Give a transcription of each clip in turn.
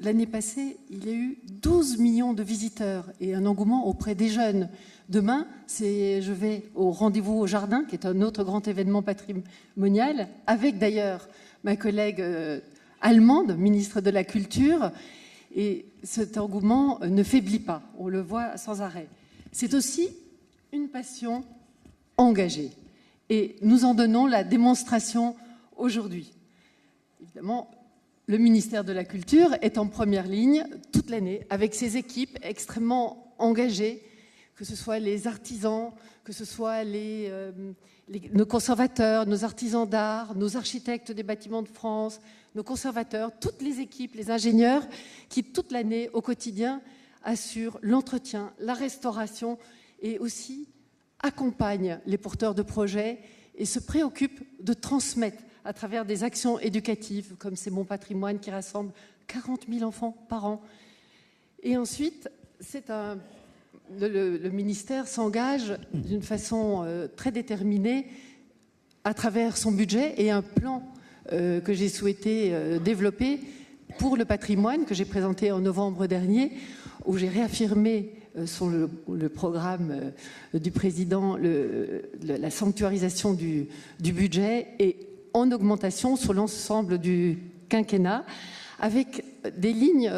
L'année passée, il y a eu 12 millions de visiteurs et un engouement auprès des jeunes. Demain, je vais au Rendez-vous au Jardin, qui est un autre grand événement patrimonial, avec d'ailleurs ma collègue allemande, ministre de la Culture. Et cet engouement ne faiblit pas, on le voit sans arrêt. C'est aussi une passion engagée. Et nous en donnons la démonstration aujourd'hui. Évidemment, le ministère de la Culture est en première ligne toute l'année avec ses équipes extrêmement engagées, que ce soit les artisans, que ce soit nos conservateurs, nos artisans d'art, nos architectes des bâtiments de France, nos conservateurs, toutes les équipes, les ingénieurs qui toute l'année au quotidien assurent l'entretien, la restauration et aussi accompagnent les porteurs de projets et se préoccupent de transmettre à travers des actions éducatives, comme c'est Mon Patrimoine qui rassemble 40 000 enfants par an. Et ensuite, le ministère s'engage d'une façon très déterminée à travers son budget et un plan que j'ai souhaité développer pour le patrimoine, que j'ai présenté en novembre dernier, où j'ai réaffirmé sur le programme du président la sanctuarisation du budget et en augmentation sur l'ensemble du quinquennat, avec des lignes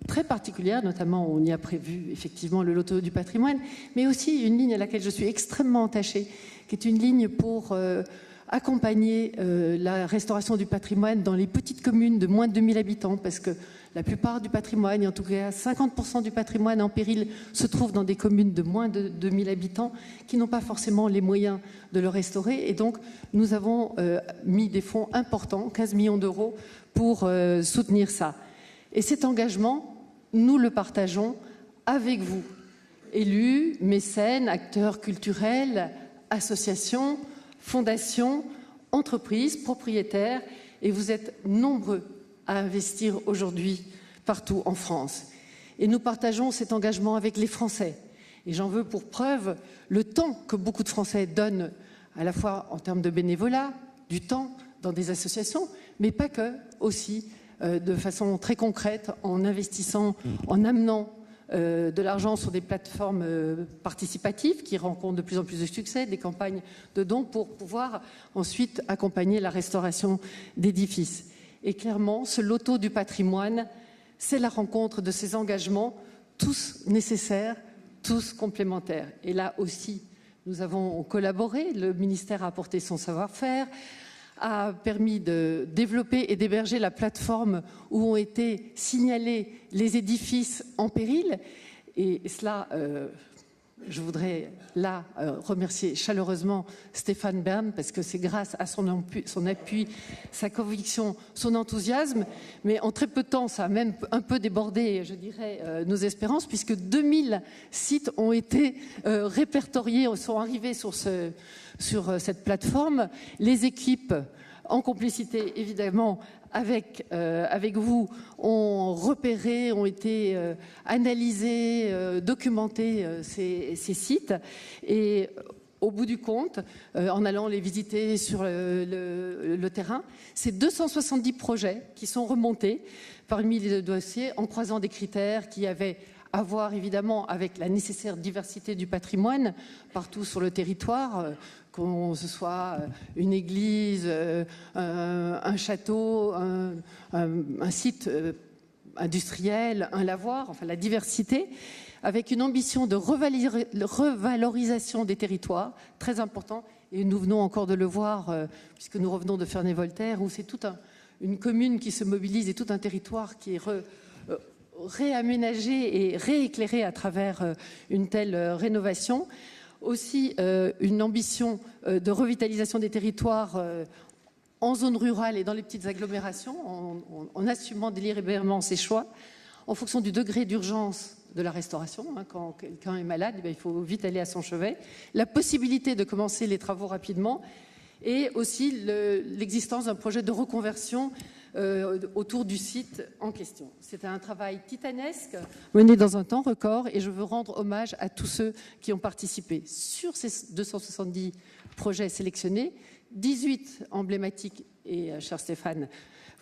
très particulières, notamment on y a prévu effectivement le loto du patrimoine, mais aussi une ligne à laquelle je suis extrêmement attachée, qui est une ligne pour accompagner la restauration du patrimoine dans les petites communes de moins de 2000 habitants, parce que la plupart du patrimoine, et en tout cas 50% du patrimoine en péril, se trouve dans des communes de moins de 2000 habitants qui n'ont pas forcément les moyens de le restaurer. Et donc, nous avons mis des fonds importants, 15 millions d'euros, pour soutenir ça. Et cet engagement, nous le partageons avec vous, élus, mécènes, acteurs culturels, associations, fondations, entreprises, propriétaires, et vous êtes nombreux à investir aujourd'hui partout en France. Et nous partageons cet engagement avec les Français. Et j'en veux pour preuve le temps que beaucoup de Français donnent, à la fois en termes de bénévolat, du temps dans des associations, mais pas que, aussi de façon très concrète, en investissant, en amenant de l'argent sur des plateformes participatives qui rencontrent de plus en plus de succès, des campagnes de dons pour pouvoir ensuite accompagner la restauration d'édifices. Et clairement, ce loto du patrimoine, c'est la rencontre de ces engagements, tous nécessaires, tous complémentaires. Et là aussi, nous avons collaboré, le ministère a apporté son savoir-faire, a permis de développer et d'héberger la plateforme où ont été signalés les édifices en péril. Et cela, je voudrais là remercier chaleureusement Stéphane Bern, parce que c'est grâce à son appui, sa conviction, son enthousiasme. Mais en très peu de temps, ça a même un peu débordé, je dirais, nos espérances, puisque 2000 sites ont été répertoriés, sont arrivés sur cette plateforme. Les équipes, en complicité évidemment avec vous, ont repéré, ont été analysés, documentés ces sites. Et au bout du compte, en allant les visiter sur le terrain, c'est 270 projets qui sont remontés parmi les dossiers en croisant des critères qui avaient à voir évidemment avec la nécessaire diversité du patrimoine partout sur le territoire, que ce soit une église, un château, un site industriel, un lavoir, enfin la diversité, avec une ambition de revalorisation des territoires, très important, et nous venons encore de le voir, puisque nous revenons de Ferney-Voltaire, où c'est toute une commune qui se mobilise et tout un territoire qui est réaménagé et rééclairé à travers une telle rénovation. Aussi une ambition de revitalisation des territoires en zone rurale et dans les petites agglomérations, en assumant délibérément ses choix, en fonction du degré d'urgence de la restauration. Quand quelqu'un est malade, il faut vite aller à son chevet. La possibilité de commencer les travaux rapidement et aussi l'existence d'un projet de reconversion autour du site en question. C'était un travail titanesque, mené dans un temps record, et je veux rendre hommage à tous ceux qui ont participé. Sur ces 270 projets sélectionnés, 18 emblématiques, et cher Stéphane,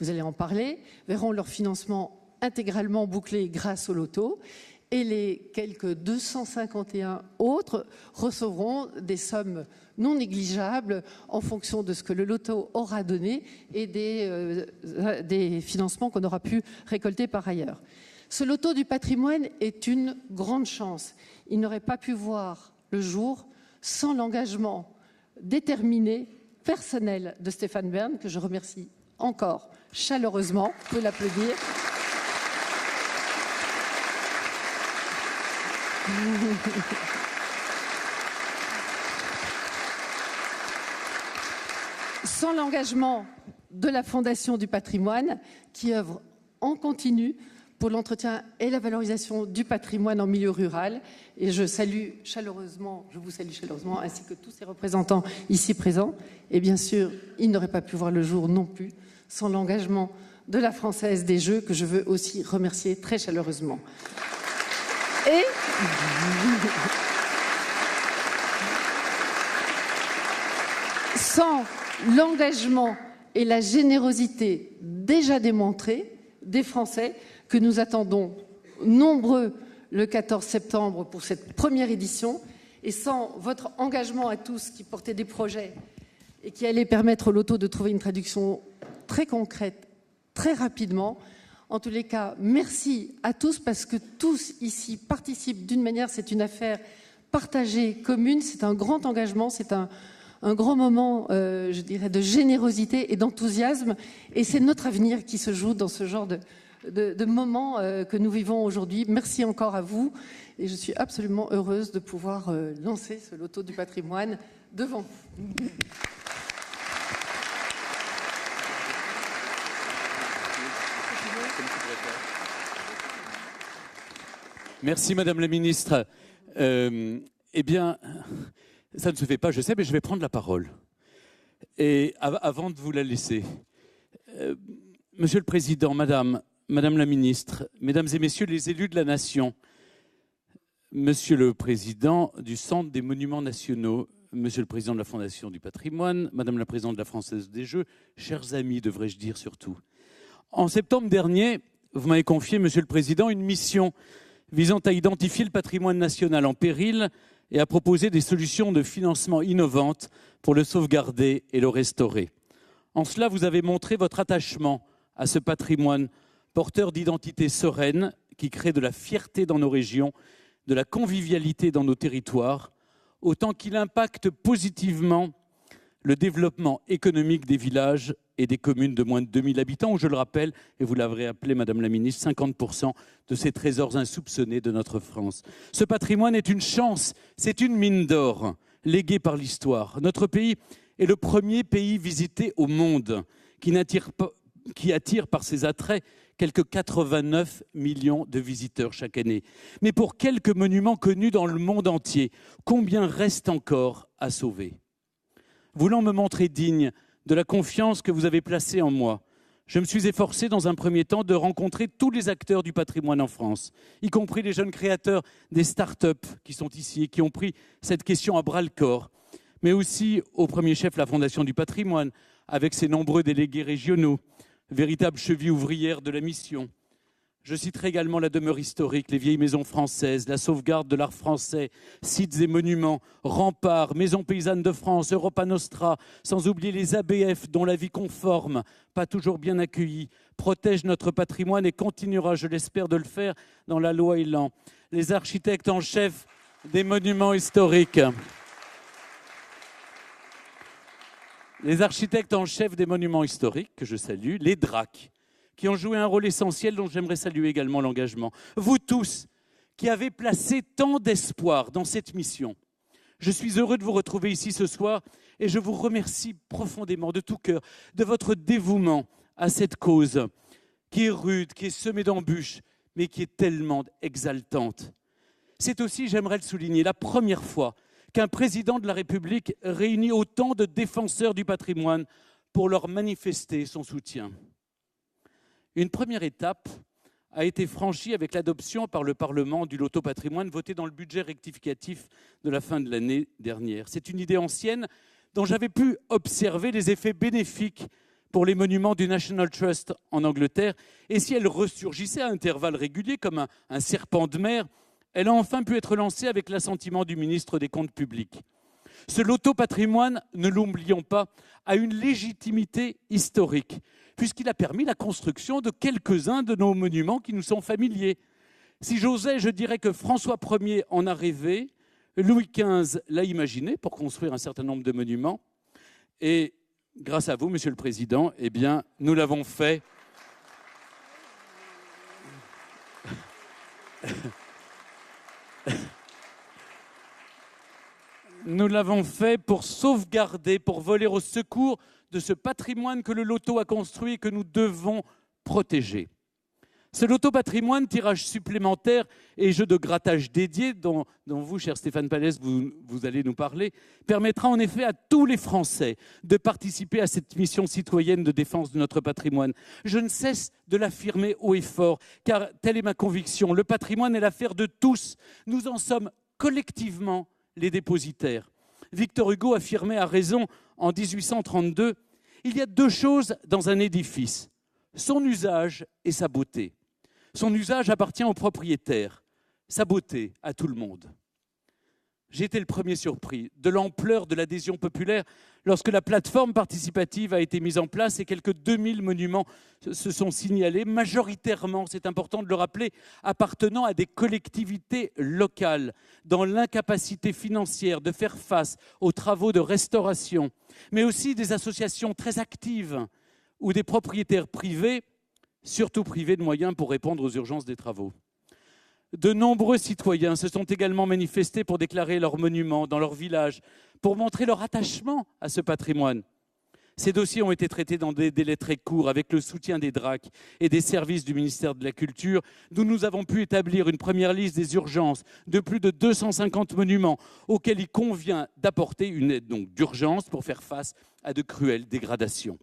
vous allez en parler, verront leur financement intégralement bouclé grâce au loto, et les quelques 251 autres recevront des sommes non négligeables en fonction de ce que le loto aura donné et des financements qu'on aura pu récolter par ailleurs. Ce loto du patrimoine est une grande chance. Il n'aurait pas pu voir le jour sans l'engagement déterminé, personnel de Stéphane Bern, que je remercie encore chaleureusement. On peut l'applaudir. Sans l'engagement de la Fondation du patrimoine, qui œuvre en continu pour l'entretien et la valorisation du patrimoine en milieu rural. Et je vous salue chaleureusement, ainsi que tous ces représentants ici présents. Et bien sûr, il n'aurait pas pu voir le jour non plus sans l'engagement de la Française des Jeux, que je veux aussi remercier très chaleureusement. Et sans l'engagement et la générosité déjà démontrés des Français, que nous attendons nombreux le 14 septembre pour cette première édition, et sans votre engagement à tous qui portaient des projets et qui allaient permettre au loto de trouver une traduction très concrète, très rapidement. En tous les cas, merci à tous, parce que tous ici participent d'une manière, c'est une affaire partagée, commune, c'est un grand engagement, c'est un grand moment, je dirais, de générosité et d'enthousiasme, et c'est notre avenir qui se joue dans ce genre de moments que nous vivons aujourd'hui. Merci encore à vous, et je suis absolument heureuse de pouvoir lancer ce loto du patrimoine devant vous. Merci Madame la Ministre. Eh bien, ça ne se fait pas, je sais, mais je vais prendre la parole. Et avant de vous la laisser, Monsieur le Président, Madame la Ministre, Mesdames et Messieurs les élus de la Nation, Monsieur le Président du Centre des Monuments Nationaux, Monsieur le Président de la Fondation du Patrimoine, Madame la Présidente de la Française des Jeux, chers amis, devrais-je dire surtout. En septembre dernier, vous m'avez confié, Monsieur le Président, une mission visant à identifier le patrimoine national en péril et à proposer des solutions de financement innovantes pour le sauvegarder et le restaurer. En cela, vous avez montré votre attachement à ce patrimoine porteur d'identité sereine qui crée de la fierté dans nos régions, de la convivialité dans nos territoires, autant qu'il impacte positivement le développement économique des villages et des communes de moins de 2000 habitants, où, je le rappelle, et vous l'avez appelé, Madame la Ministre, 50% de ces trésors insoupçonnés de notre France. Ce patrimoine est une chance, c'est une mine d'or léguée par l'histoire. Notre pays est le premier pays visité au monde qui attire par ses attraits quelques 89 millions de visiteurs chaque année. Mais pour quelques monuments connus dans le monde entier, combien reste encore à sauver ? Voulant me montrer digne de la confiance que vous avez placée en moi, je me suis efforcé dans un premier temps de rencontrer tous les acteurs du patrimoine en France, y compris les jeunes créateurs des start-up qui sont ici et qui ont pris cette question à bras-le-corps, mais aussi au premier chef la Fondation du patrimoine, avec ses nombreux délégués régionaux, véritables chevilles ouvrières de la mission. Je citerai également la demeure historique, les vieilles maisons françaises, la sauvegarde de l'art français, sites et monuments, remparts, maisons paysannes de France, Europa Nostra, sans oublier les ABF dont la vie conforme, pas toujours bien accueillie, protège notre patrimoine et continuera, je l'espère, de le faire dans la loi Elan. les architectes en chef des monuments historiques. Les architectes en chef des monuments historiques, que je salue, les DRAC, qui ont joué un rôle essentiel dont j'aimerais saluer également l'engagement. Vous tous, qui avez placé tant d'espoir dans cette mission. Je suis heureux de vous retrouver ici ce soir et je vous remercie profondément, de tout cœur, de votre dévouement à cette cause qui est rude, qui est semée d'embûches, mais qui est tellement exaltante. C'est aussi, j'aimerais le souligner, la première fois qu'un président de la République réunit autant de défenseurs du patrimoine pour leur manifester son soutien. Une première étape a été franchie avec l'adoption par le Parlement du loto patrimoine voté dans le budget rectificatif de la fin de l'année dernière. C'est une idée ancienne dont j'avais pu observer les effets bénéfiques pour les monuments du National Trust en Angleterre. Et si elle ressurgissait à intervalles réguliers comme un serpent de mer, elle a enfin pu être lancée avec l'assentiment du ministre des Comptes publics. Ce loto patrimoine, ne l'oublions pas, a une légitimité historique, puisqu'il a permis la construction de quelques-uns de nos monuments qui nous sont familiers. Si j'osais, je dirais que François Ier en a rêvé, Louis XV l'a imaginé pour construire un certain nombre de monuments, et grâce à vous, Monsieur le Président, eh bien, nous l'avons fait. Nous l'avons fait pour sauvegarder, pour voler au secours de ce patrimoine que le loto a construit et que nous devons protéger. Ce loto patrimoine, tirage supplémentaire et jeu de grattage dédié, dont vous, cher Stéphane Pallès, vous allez nous parler, permettra en effet à tous les Français de participer à cette mission citoyenne de défense de notre patrimoine. Je ne cesse de l'affirmer haut et fort, car telle est ma conviction. Le patrimoine est l'affaire de tous. Nous en sommes collectivement les dépositaires. Victor Hugo affirmait à raison en 1832 « Il y a deux choses dans un édifice, son usage et sa beauté. Son usage appartient au propriétaire, sa beauté à tout le monde. » J'ai été le premier surpris de l'ampleur de l'adhésion populaire lorsque la plateforme participative a été mise en place et quelques 2000 monuments se sont signalés, majoritairement, c'est important de le rappeler, appartenant à des collectivités locales, dans l'incapacité financière de faire face aux travaux de restauration, mais aussi des associations très actives ou des propriétaires privés, surtout privés de moyens pour répondre aux urgences des travaux. De nombreux citoyens se sont également manifestés pour déclarer leurs monuments dans leur village, pour montrer leur attachement à ce patrimoine. Ces dossiers ont été traités dans des délais très courts avec le soutien des DRAC et des services du ministère de la Culture, d'où nous avons pu établir une première liste des urgences de plus de 250 monuments auxquels il convient d'apporter une aide d'urgence pour faire face à de cruelles dégradations.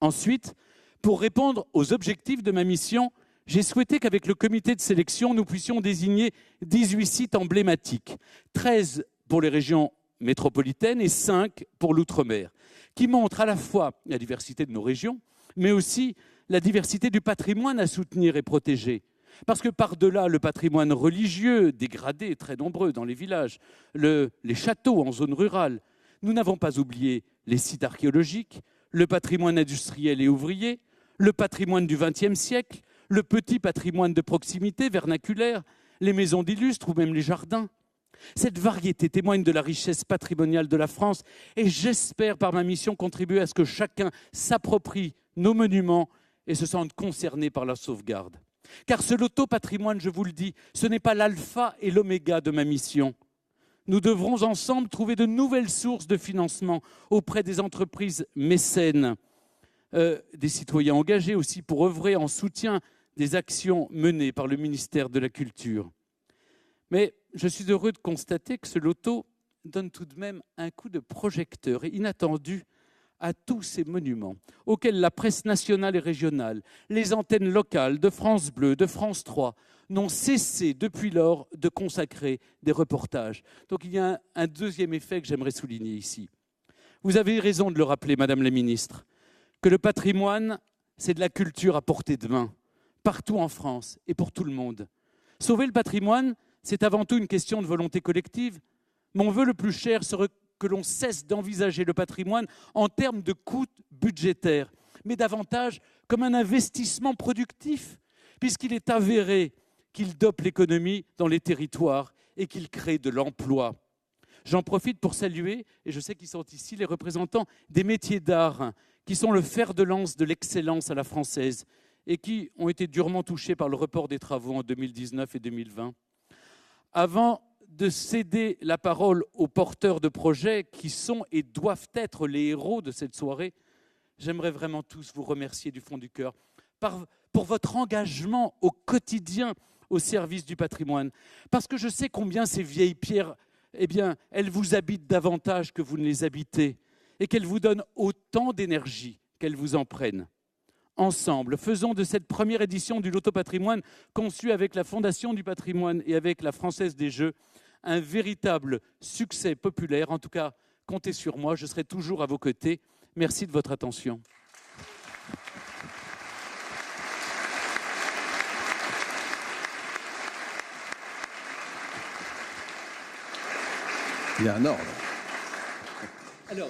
Ensuite, pour répondre aux objectifs de ma mission, j'ai souhaité qu'avec le comité de sélection, nous puissions désigner 18 sites emblématiques, 13 pour les régions métropolitaines et 5 pour l'outre-mer, qui montrent à la fois la diversité de nos régions, mais aussi la diversité du patrimoine à soutenir et protéger. Parce que par-delà le patrimoine religieux, dégradé, très nombreux dans les villages, les châteaux en zone rurale, nous n'avons pas oublié les sites archéologiques, le patrimoine industriel et ouvrier, le patrimoine du XXe siècle, le petit patrimoine de proximité vernaculaire, les maisons d'illustres ou même les jardins. Cette variété témoigne de la richesse patrimoniale de la France et j'espère par ma mission contribuer à ce que chacun s'approprie nos monuments et se sente concerné par la sauvegarde. Car ce loto patrimoine, je vous le dis, ce n'est pas l'alpha et l'oméga de ma mission. Nous devrons ensemble trouver de nouvelles sources de financement auprès des entreprises mécènes, des citoyens engagés aussi pour œuvrer en soutien des actions menées par le ministère de la Culture. Mais je suis heureux de constater que ce loto donne tout de même un coup de projecteur inattendu à tous ces monuments auxquels la presse nationale et régionale, les antennes locales de France Bleu, de France 3 n'ont cessé depuis lors de consacrer des reportages. Donc il y a un deuxième effet que j'aimerais souligner ici. Vous avez raison de le rappeler, Madame la Ministre, que le patrimoine, c'est de la culture à portée de main, partout en France et pour tout le monde. Sauver le patrimoine, c'est avant tout une question de volonté collective. Mon vœu le plus cher serait que l'on cesse d'envisager le patrimoine en termes de coûts budgétaires, mais davantage comme un investissement productif, puisqu'il est avéré qu'il dope l'économie dans les territoires et qu'il crée de l'emploi. J'en profite pour saluer, et je sais qu'ils sont ici, les représentants des métiers d'art, qui sont le fer de lance de l'excellence à la française et qui ont été durement touchés par le report des travaux en 2019 et 2020. Avant de céder la parole aux porteurs de projets qui sont et doivent être les héros de cette soirée, j'aimerais vraiment tous vous remercier du fond du cœur pour votre engagement au quotidien au service du patrimoine. Parce que je sais combien ces vieilles pierres, eh bien, elles vous habitent davantage que vous ne les habitez et qu'elles vous donnent autant d'énergie qu'elles vous en prennent. Ensemble, faisons de cette première édition du Loto Patrimoine, conçue avec la Fondation du patrimoine et avec la Française des Jeux, un véritable succès populaire. En tout cas, comptez sur moi, je serai toujours à vos côtés. Merci de votre attention. Il y a un ordre. Alors,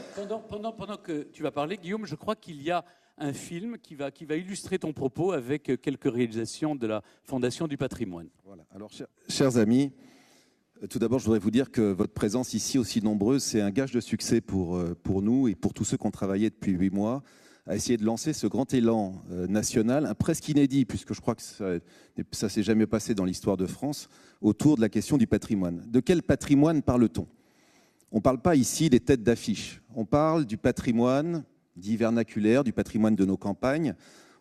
pendant que tu vas parler, Guillaume, je crois qu'il y a un film qui va illustrer ton propos avec quelques réalisations de la Fondation du patrimoine. Voilà. Alors, chers amis, tout d'abord, je voudrais vous dire que votre présence ici, aussi nombreuse, c'est un gage de succès pour nous et pour tous ceux qui ont travaillé depuis 8 mois à essayer de lancer ce grand élan national, presque inédit, puisque je crois que ça ne s'est jamais passé dans l'histoire de France, autour de la question du patrimoine. De quel patrimoine parle-t-on ? On ne parle pas ici des têtes d'affiche. On parle du patrimoine dit vernaculaire, du patrimoine de nos campagnes.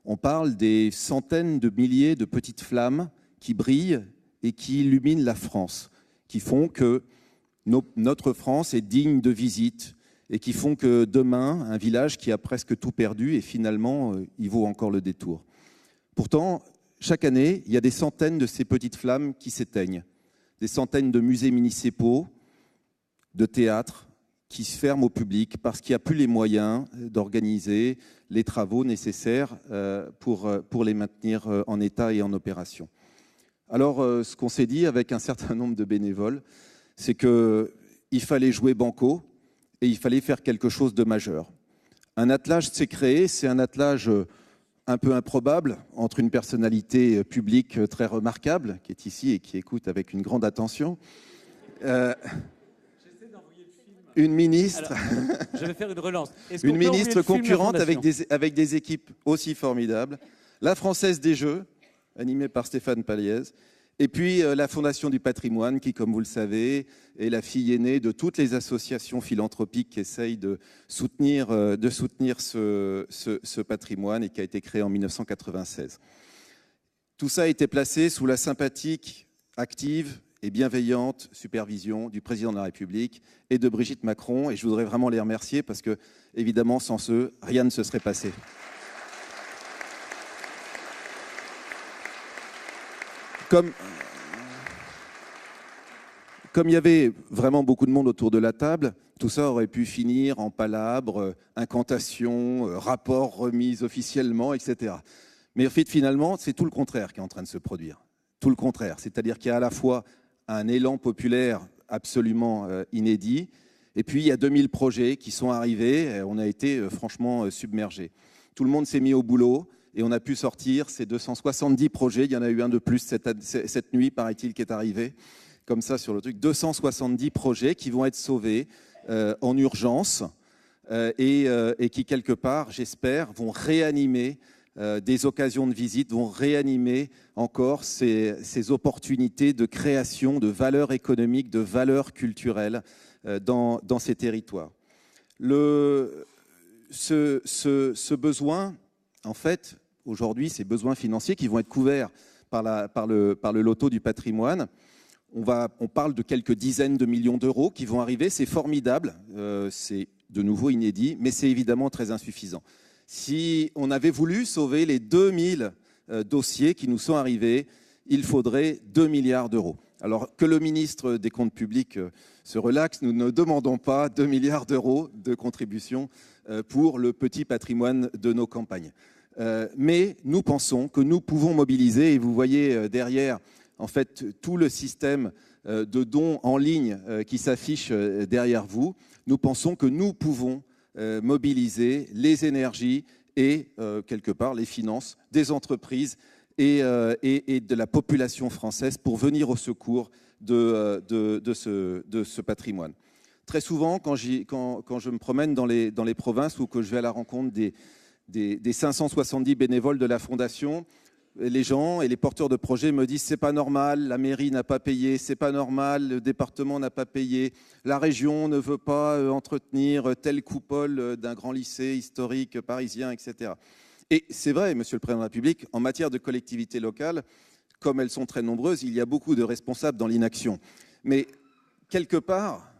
On parle des centaines de milliers de petites flammes qui brillent et qui illuminent la France, qui font que notre France est digne de visite et qui font que demain, un village qui a presque tout perdu et finalement, il vaut encore le détour. Pourtant, chaque année, il y a des centaines de ces petites flammes qui s'éteignent, des centaines de musées municipaux, de théâtres qui se ferment au public parce qu'il n'y a plus les moyens d'organiser les travaux nécessaires pour les maintenir en état et en opération. Alors, ce qu'on s'est dit avec un certain nombre de bénévoles, c'est qu'il fallait jouer banco et il fallait faire quelque chose de majeur. Un attelage s'est créé, c'est un attelage un peu improbable entre une personnalité publique très remarquable, qui est ici et qui écoute avec une grande attention, une ministre, alors, je vais faire une relance. Une ministre concurrente avec des équipes aussi formidables, la Française des Jeux, animée par Stéphane Paliez, et puis la Fondation du patrimoine, qui, comme vous le savez, est la fille aînée de toutes les associations philanthropiques qui essayent de soutenir ce patrimoine et qui a été créé en 1996. Tout ça a été placé sous la sympathique, active et bienveillante supervision du président de la République et de Brigitte Macron. Et je voudrais vraiment les remercier parce que, évidemment, sans eux, rien ne se serait passé. Comme il y avait vraiment beaucoup de monde autour de la table, tout ça aurait pu finir en palabres, incantations, rapports remis officiellement, etc. Mais en fait, finalement, c'est tout le contraire qui est en train de se produire. Tout le contraire. C'est-à-dire qu'il y a à la fois un élan populaire absolument inédit, et puis il y a 2000 projets qui sont arrivés, et on a été franchement submergés. Tout le monde s'est mis au boulot, et on a pu sortir ces 270 projets. Il y en a eu un de plus cette nuit, paraît-il, qui est arrivé, comme ça sur le truc. 270 projets qui vont être sauvés en urgence, et qui, quelque part, j'espère, vont réanimer des occasions de visite, vont réanimer encore ces opportunités de création de valeurs économiques, de valeurs culturelles dans ces territoires. Ce besoin, en fait, aujourd'hui, ces besoins financiers qui vont être couverts par le loto du patrimoine, on parle de quelques dizaines de millions d'euros qui vont arriver. C'est formidable, c'est de nouveau inédit, mais c'est évidemment très insuffisant. Si on avait voulu sauver les 2000 dossiers qui nous sont arrivés, il faudrait 2 milliards d'euros. Alors que le ministre des Comptes publics se relaxe, nous ne demandons pas 2 milliards d'euros de contribution pour le petit patrimoine de nos campagnes. Mais nous pensons que nous pouvons mobiliser, et vous voyez derrière en fait tout le système de dons en ligne qui s'affiche derrière vous, nous pensons que nous pouvons mobiliser les énergies et, quelque part, les finances des entreprises et de la population française pour venir au secours de ce patrimoine. Très souvent, quand je me promène dans les provinces ou que je vais à la rencontre des 570 bénévoles de la Fondation, les gens et les porteurs de projets me disent « c'est pas normal, la mairie n'a pas payé, c'est pas normal, le département n'a pas payé, la région ne veut pas entretenir telle coupole d'un grand lycée historique parisien, etc. » Et c'est vrai, Monsieur le Président de la République, en matière de collectivités locales, comme elles sont très nombreuses, il y a beaucoup de responsables dans l'inaction. Mais quelque part,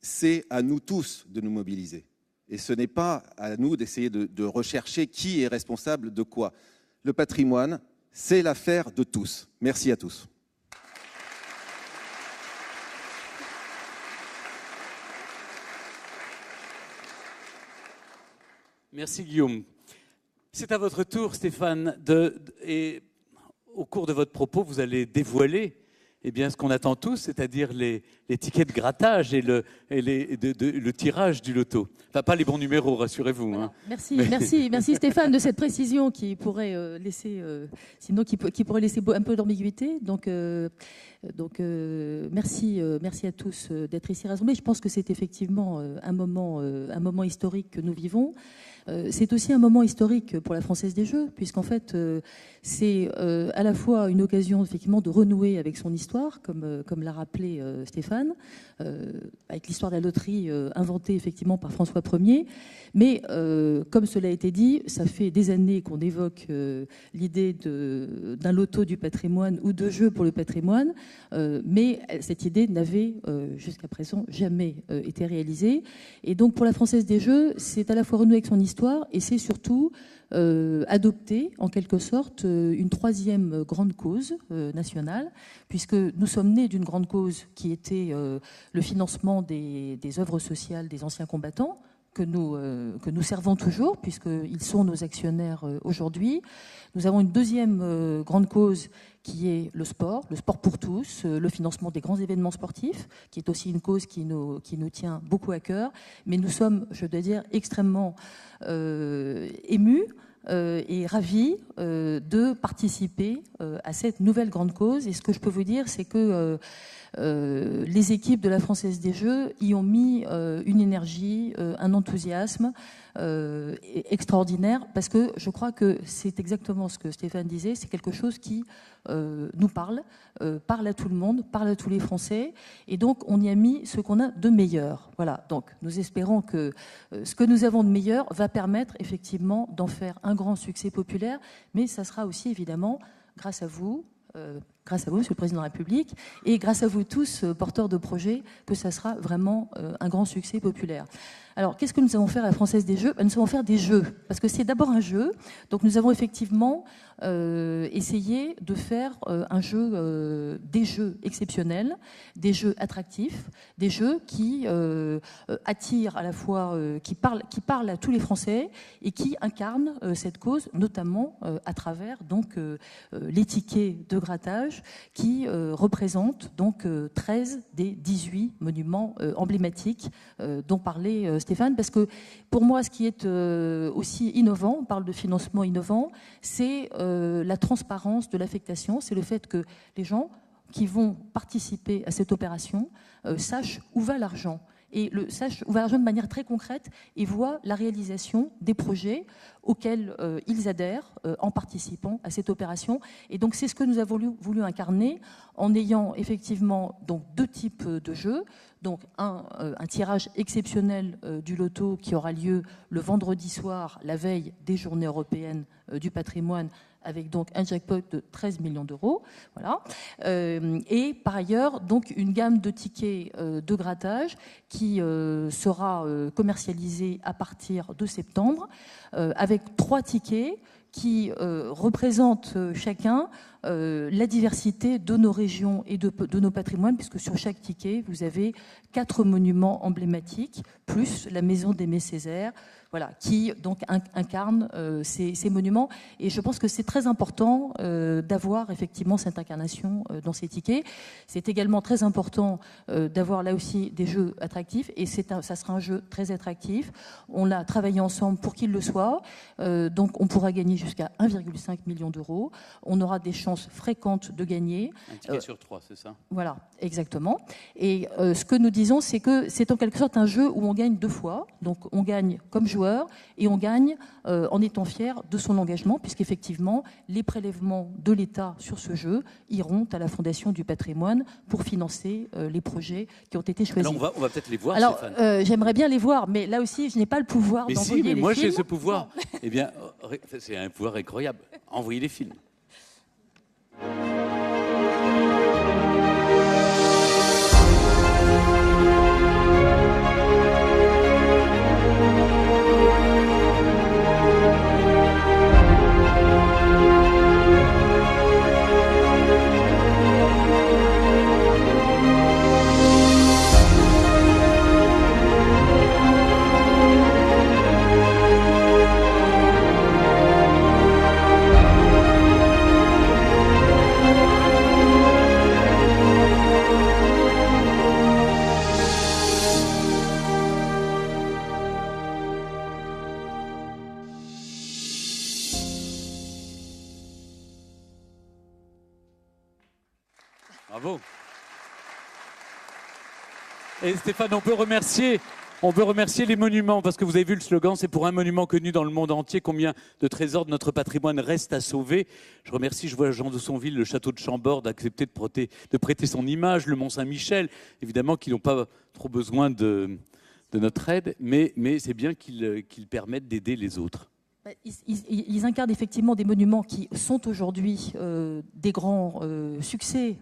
c'est à nous tous de nous mobiliser. Et ce n'est pas à nous d'essayer de rechercher qui est responsable de quoi. Le patrimoine, c'est l'affaire de tous. Merci à tous. Merci Guillaume. C'est à votre tour, Stéphane, et au cours de votre propos, vous allez dévoiler ce qu'on attend tous, c'est-à-dire les tickets de grattage et le tirage du loto. Enfin, pas les bons numéros, rassurez-vous. Hein. Merci Stéphane de cette précision qui pourrait laisser, qui pourrait laisser un peu d'ambiguïté. Donc merci à tous d'être ici rassemblés. Je pense que c'est effectivement un moment historique que nous vivons. C'est aussi un moment historique pour la Française des Jeux, puisqu'en fait, c'est à la fois une occasion effectivement de renouer avec son histoire, comme l'a rappelé Stéphane, avec l'histoire de la loterie inventée effectivement par François Ier. Mais comme cela a été dit, ça fait des années qu'on évoque l'idée d'un loto du patrimoine ou de jeux pour le patrimoine, mais cette idée n'avait jusqu'à présent jamais été réalisée. Et donc pour la Française des Jeux, c'est à la fois renouer avec son histoire et c'est surtout adopter en quelque sorte une troisième grande cause nationale, puisque nous sommes nés d'une grande cause qui était le financement des œuvres sociales des anciens combattants, que nous servons toujours, puisqu'ils sont nos actionnaires aujourd'hui. Nous avons une deuxième grande cause qui est le sport pour tous, le financement des grands événements sportifs, qui est aussi une cause qui nous tient beaucoup à cœur. Mais nous sommes, je dois dire, extrêmement émus et ravis de participer à cette nouvelle grande cause. Et ce que je peux vous dire, c'est que les équipes de la Française des Jeux y ont mis une énergie, un enthousiasme extraordinaire, parce que je crois que c'est exactement ce que Stéphane disait, c'est quelque chose qui nous parle à tout le monde, parle à tous les Français, et donc on y a mis ce qu'on a de meilleur. Voilà, donc nous espérons que ce que nous avons de meilleur va permettre effectivement d'en faire un grand succès populaire, mais ça sera aussi évidemment grâce à vous, Monsieur le Président de la République, et grâce à vous tous, porteurs de projets, que ça sera vraiment un grand succès populaire. Alors, qu'est-ce que nous allons faire à la Française des Jeux ? Nous allons faire des jeux, parce que c'est d'abord un jeu. Donc, nous avons effectivement essayé de faire des jeux exceptionnels, des jeux attractifs, des jeux qui attirent à la fois, qui parlent à tous les Français et qui incarnent cette cause, notamment à travers donc les tickets de grattage qui représentent donc 13 des 18 monuments emblématiques dont parlait Stéphane, parce que pour moi, ce qui est aussi innovant, on parle de financement innovant, c'est la transparence de l'affectation, c'est le fait que les gens qui vont participer à cette opération sachent où va l'argent. Et sachent où va l'argent de manière très concrète et voient la réalisation des projets auxquels ils adhèrent en participant à cette opération. Et donc c'est ce que nous avons voulu incarner en ayant effectivement donc deux types de jeux. Donc un tirage exceptionnel du loto qui aura lieu le vendredi soir, la veille des Journées européennes du patrimoine, avec donc un jackpot de 13 millions d'euros. Voilà. Et par ailleurs, donc une gamme de tickets de grattage qui sera commercialisée à partir de septembre, avec 3 tickets qui représentent chacun la diversité de nos régions et de nos patrimoines, puisque sur chaque ticket, vous avez 4 monuments emblématiques, plus la maison d'Aimé Césaire, voilà, qui donc incarne ces monuments. Et je pense que c'est très important d'avoir effectivement cette incarnation dans ces tickets. C'est également très important d'avoir là aussi des jeux attractifs, et ça sera un jeu très attractif. On a travaillé ensemble pour qu'il le soit, donc on pourra gagner jusqu'à 1,5 million d'euros. On aura des chances fréquentes de gagner. Un ticket sur 3, c'est ça? Voilà, exactement. Et ce que nous disons, c'est que c'est en quelque sorte un jeu où on gagne 2 fois. Donc on gagne comme joueur et on gagne en étant fier de son engagement, puisqu'effectivement, les prélèvements de l'État sur ce jeu iront à la Fondation du patrimoine pour financer les projets qui ont été choisis. Alors on va peut-être les voir, alors, Stéphane. J'aimerais bien les voir, mais là aussi, je n'ai pas le pouvoir Mais d'envoyer si, mais les moi films. j'ai ce pouvoir. Eh bien, c'est un pouvoir incroyable. Envoyez les films. Bravo. Et Stéphane, on peut remercier les monuments, parce que vous avez vu le slogan, c'est pour un monument connu dans le monde entier, combien de trésors de notre patrimoine restent à sauver. Je vois Jean de Sonville, le château de Chambord, d'accepter de prêter son image, le Mont-Saint-Michel, évidemment qu'ils n'ont pas trop besoin de notre aide, mais c'est bien qu'ils permettent d'aider les autres. Ils incarnent effectivement des monuments qui sont aujourd'hui des grands succès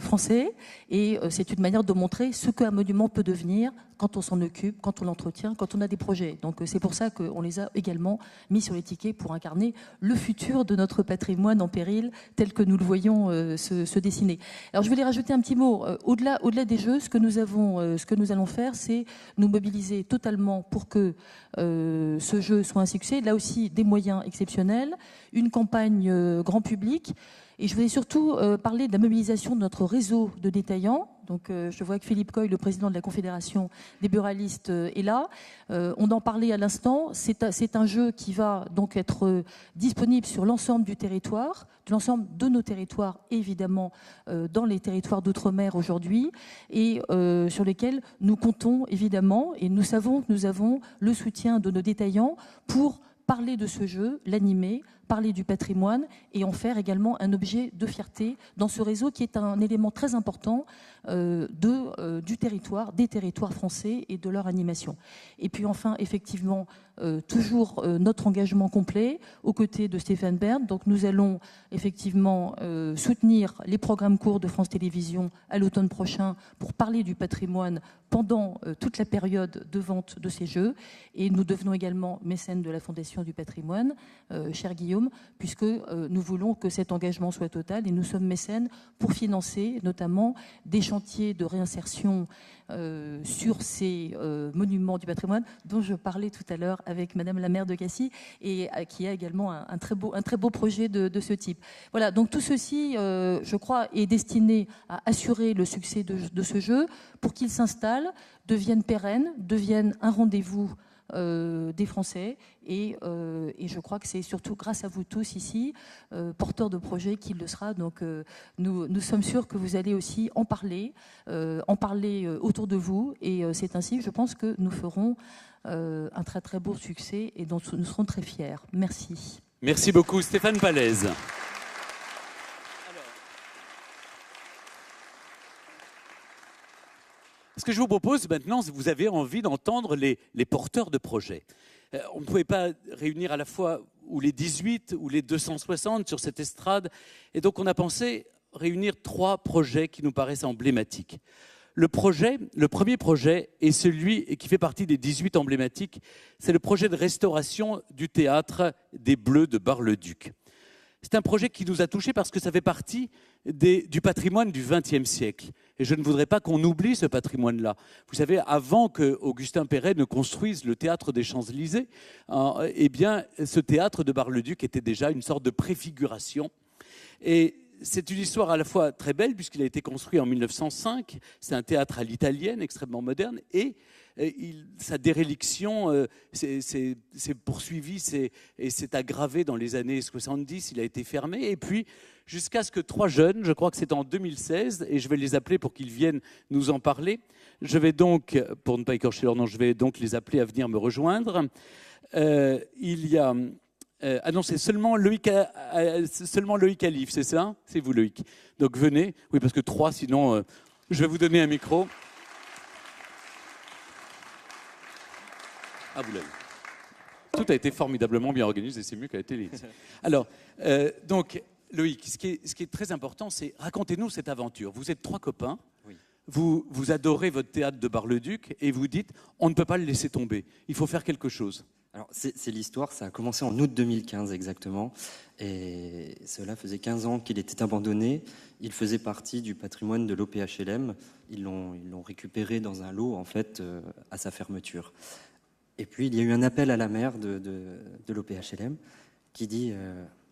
français, et c'est une manière de montrer ce qu'un monument peut devenir quand on s'en occupe, quand on l'entretient, quand on a des projets. Donc c'est pour ça qu'on les a également mis sur les tickets pour incarner le futur de notre patrimoine en péril tel que nous le voyons se dessiner. Alors je voulais rajouter un petit mot. Au-delà des jeux, ce que nous allons faire, c'est nous mobiliser totalement pour que ce jeu soit un succès. Là aussi, des moyens exceptionnels, une campagne grand public. Et je voulais surtout parler de la mobilisation de notre réseau de détaillants. Donc, je vois que Philippe Coy, le président de la Confédération des buralistes, est là. On en parlait à l'instant. C'est un jeu qui va donc être disponible sur l'ensemble du territoire, de l'ensemble de nos territoires, évidemment, dans les territoires d'outre-mer aujourd'hui, et sur lesquels nous comptons, évidemment, et nous savons que nous avons le soutien de nos détaillants pour parler de ce jeu, l'animer, parler du patrimoine et en faire également un objet de fierté dans ce réseau qui est un élément très important du territoire, des territoires français et de leur animation. Et puis enfin, effectivement, toujours notre engagement complet aux côtés de Stéphane Bern. Donc nous allons effectivement soutenir les programmes courts de France Télévisions à l'automne prochain pour parler du patrimoine pendant toute la période de vente de ces jeux. Et nous devenons également mécènes de la Fondation du patrimoine, cher Guillaume, puisque nous voulons que cet engagement soit total, et nous sommes mécènes pour financer notamment des chantiers de réinsertion sur ces monuments du patrimoine dont je parlais tout à l'heure avec Madame la maire de Cassis, et qui a également un très beau projet de ce type. Voilà, donc tout ceci, je crois, est destiné à assurer le succès de ce jeu pour qu'il s'installe, devienne pérenne, devienne un rendez-vous des Français, et je crois que c'est surtout grâce à vous tous ici, porteurs de projets, qu'il le sera. Donc nous sommes sûrs que vous allez aussi en parler autour de vous, et c'est ainsi, je pense, que nous ferons un très très beau succès et dont nous serons très fiers. Merci. Merci beaucoup, Stéphane Pallez. Ce que je vous propose maintenant, c'est que vous avez envie d'entendre les porteurs de projets. On ne pouvait pas réunir à la fois ou les 18 ou les 260 sur cette estrade. Et donc on a pensé réunir 3 projets qui nous paraissent emblématiques. Le premier projet est celui qui fait partie des 18 emblématiques. C'est le projet de restauration du théâtre des Bleus de Bar-le-Duc. C'est un projet qui nous a touchés parce que ça fait partie du patrimoine du XXe siècle. Et je ne voudrais pas qu'on oublie ce patrimoine-là. Vous savez, avant que Augustin Perret ne construise le théâtre des Champs-Élysées, eh bien, ce théâtre de Bar-le-Duc était déjà une sorte de préfiguration. Et c'est une histoire à la fois très belle, puisqu'il a été construit en 1905. C'est un théâtre à l'italienne, extrêmement moderne. Et sa déréliction s'est poursuivie et s'est aggravée dans les années 70. Il a été fermé. Et puis, jusqu'à ce que 3 jeunes, je crois que c'est en 2016, et je vais les appeler pour qu'ils viennent nous en parler. Je vais donc, pour ne pas écorcher leur nom, je vais donc les appeler à venir me rejoindre. Il y a... ah non, c'est seulement Loïc Alif, c'est ça? C'est vous, Loïc. Donc venez. Oui, parce que 3, sinon, je vais vous donner un micro. Ah, vous l'avez. Tout a été formidablement bien organisé, c'est mieux qu'à la télé. Alors, donc, Loïc, ce qui est très important, c'est racontez-nous cette aventure. Vous êtes 3 copains, oui. Vous adorez votre théâtre de Bar-le-Duc et vous dites, on ne peut pas le laisser tomber, il faut faire quelque chose. Alors, c'est l'histoire, ça a commencé en août 2015 exactement, et cela faisait 15 ans qu'il était abandonné. Il faisait partie du patrimoine de l'OPHLM, ils l'ont récupéré dans un lot en fait à sa fermeture. Et puis il y a eu un appel à la maire de l'OPHLM qui dit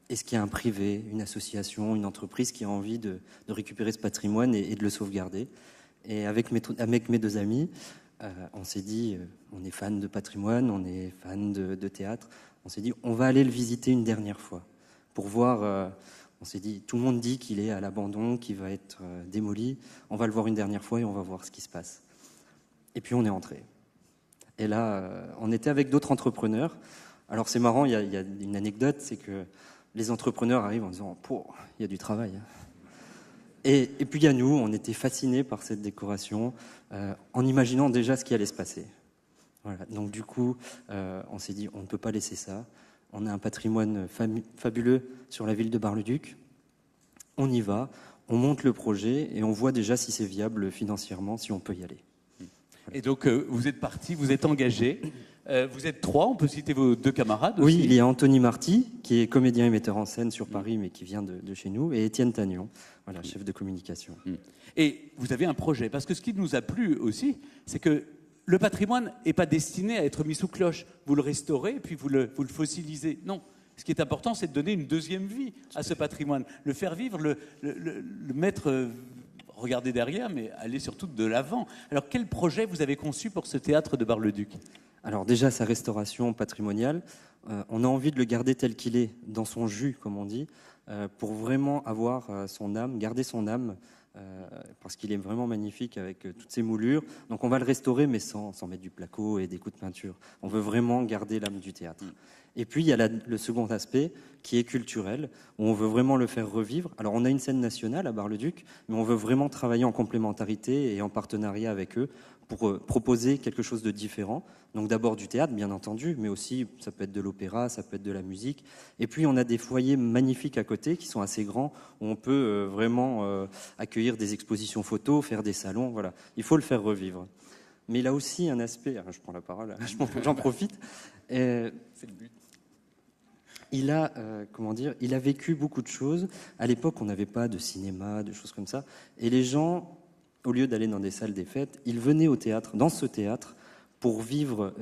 est-ce qu'il y a un privé, une association, une entreprise qui a envie de récupérer ce patrimoine et de le sauvegarder. Et avec mes 2 amis, on s'est dit, on est fan de patrimoine, on est fan de théâtre, on s'est dit, on va aller le visiter une dernière fois pour voir. On s'est dit, tout le monde dit qu'il est à l'abandon, qu'il va être démoli, on va le voir une dernière fois et on va voir ce qui se passe. Et puis on est entré. Et là, on était avec d'autres entrepreneurs. Alors c'est marrant, il y a une anecdote, c'est que les entrepreneurs arrivent en disant, il y a du travail. Et puis il y a nous, on était fascinés par cette décoration, en imaginant déjà ce qui allait se passer. Voilà. Donc du coup, on s'est dit, on ne peut pas laisser ça. On a un patrimoine fabuleux sur la ville de Bar-le-Duc. On y va, on monte le projet et on voit déjà si c'est viable financièrement, si on peut y aller. Voilà. Et donc vous êtes parti, vous êtes engagé. Vous êtes 3, on peut citer vos 2 camarades aussi. Oui, il y a Anthony Marty, qui est comédien et metteur en scène sur Paris, mais qui vient de chez nous, et Étienne Tagnon, voilà, chef de communication. Et vous avez un projet, parce que ce qui nous a plu aussi, c'est que le patrimoine n'est pas destiné à être mis sous cloche. Vous le restaurez, puis vous le fossilisez. Non, ce qui est important, c'est de donner une deuxième vie à ce patrimoine, le faire vivre, le mettre... regardez derrière, mais aller surtout de l'avant. Alors, quel projet vous avez conçu pour ce théâtre de Bar-le-Duc ? Alors déjà, sa restauration patrimoniale, on a envie de le garder tel qu'il est, dans son jus, comme on dit, pour vraiment avoir son âme, garder son âme, parce qu'il est vraiment magnifique avec toutes ses moulures. Donc on va le restaurer, mais sans mettre du placo et des coups de peinture. On veut vraiment garder l'âme du théâtre. Et puis il y a le second aspect, qui est culturel, où on veut vraiment le faire revivre. Alors on a une scène nationale à Bar-le-Duc, mais on veut vraiment travailler en complémentarité et en partenariat avec eux pour proposer quelque chose de différent. Donc d'abord du théâtre, bien entendu, mais aussi ça peut être de l'opéra, ça peut être de la musique. Et puis on a des foyers magnifiques à côté qui sont assez grands, où on peut vraiment accueillir des expositions photos, faire des salons. Voilà, il faut le faire revivre. Mais il a aussi un aspect, je prends la parole, j'en profite. C'est le but. Il a, il a vécu beaucoup de choses. À l'époque, on n'avait pas de cinéma, de choses comme ça. Et les gens, au lieu d'aller dans des salles des fêtes, ils venaient au théâtre, dans ce théâtre, pour vivre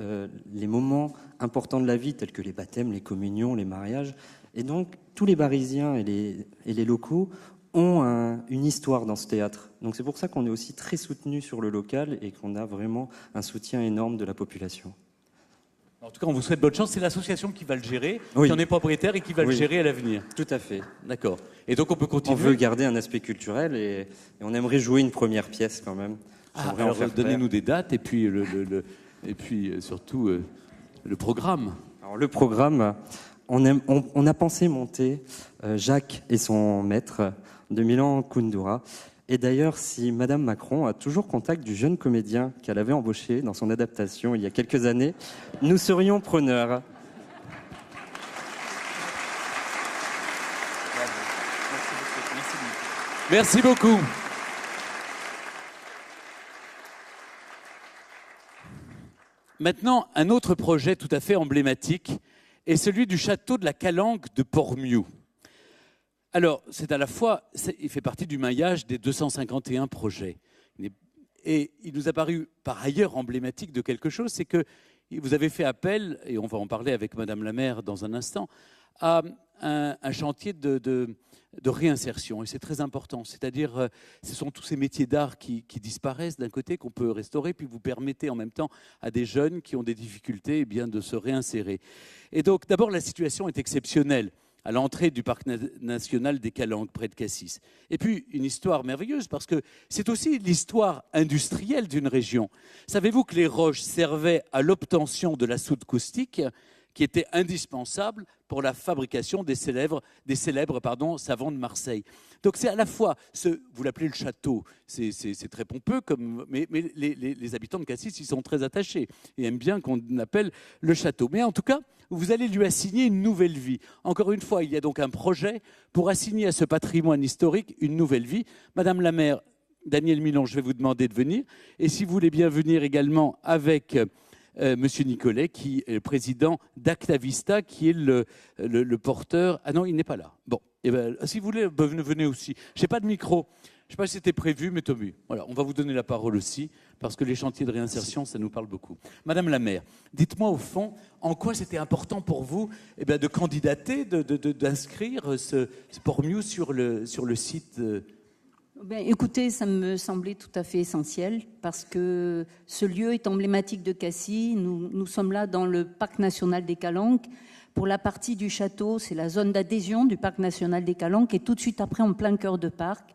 les moments importants de la vie, tels que les baptêmes, les communions, les mariages. Et donc, tous les Barisiens et les locaux ont une histoire dans ce théâtre. Donc c'est pour ça qu'on est aussi très soutenu sur le local et qu'on a vraiment un soutien énorme de la population. En tout cas, on vous souhaite bonne chance. C'est l'association qui va le gérer, oui, qui en est propriétaire et qui va le gérer à l'avenir. Tout à fait. D'accord. Et donc, on peut continuer. On veut garder un aspect culturel et on aimerait jouer une première pièce quand même. Alors, donnez-nous des dates et puis, surtout le programme. Alors, le programme, on a pensé monter Jacques et son maître de Milan Kundera. Et d'ailleurs, si Madame Macron a toujours contact du jeune comédien qu'elle avait embauché dans son adaptation il y a quelques années, nous serions preneurs. Merci beaucoup. Maintenant, un autre projet tout à fait emblématique est celui du château de la Calanque de Port-Miou. Alors, c'est à la fois, il fait partie du maillage des 251 projets. Et il nous a paru par ailleurs emblématique de quelque chose, c'est que vous avez fait appel, et on va en parler avec Madame la maire dans un instant, à un chantier de réinsertion. Et c'est très important. C'est-à-dire, ce sont tous ces métiers d'art qui disparaissent d'un côté, qu'on peut restaurer, puis vous permettez en même temps à des jeunes qui ont des difficultés eh bien, de se réinsérer. Et donc, d'abord, la situation est exceptionnelle à l'entrée du parc national des Calanques, près de Cassis. Et puis, une histoire merveilleuse, parce que c'est aussi l'histoire industrielle d'une région. Savez-vous que les roches servaient à l'obtention de la soude caustique, qui était indispensable pour la fabrication des célèbres savons de Marseille. Donc c'est à la fois, vous l'appelez le château, c'est très pompeux, mais les habitants de Cassis y sont très attachés et aiment bien qu'on appelle le château. Mais en tout cas, vous allez lui assigner une nouvelle vie. Encore une fois, il y a donc un projet pour assigner à ce patrimoine historique une nouvelle vie. Madame la maire, Daniel Milon, je vais vous demander de venir. Et si vous voulez bien venir également avec Monsieur Nicolet, qui est le président d'Actavista, qui est le porteur. Ah non, il n'est pas là. Bon, eh ben, si vous voulez, venez aussi. Je n'ai pas de micro. Je ne sais pas si c'était prévu, mais tant mieux. Voilà, on va vous donner la parole aussi, parce que les chantiers de réinsertion, ça nous parle beaucoup. Madame la maire, dites-moi au fond, en quoi c'était important pour vous eh bien, de candidater, d'inscrire ce Portnews sur le site Écoutez, ça me semblait tout à fait essentiel parce que ce lieu est emblématique de Cassis. Nous sommes là dans le parc national des Calanques. Pour la partie du château, c'est la zone d'adhésion du parc national des Calanques et tout de suite après, en plein cœur de parc.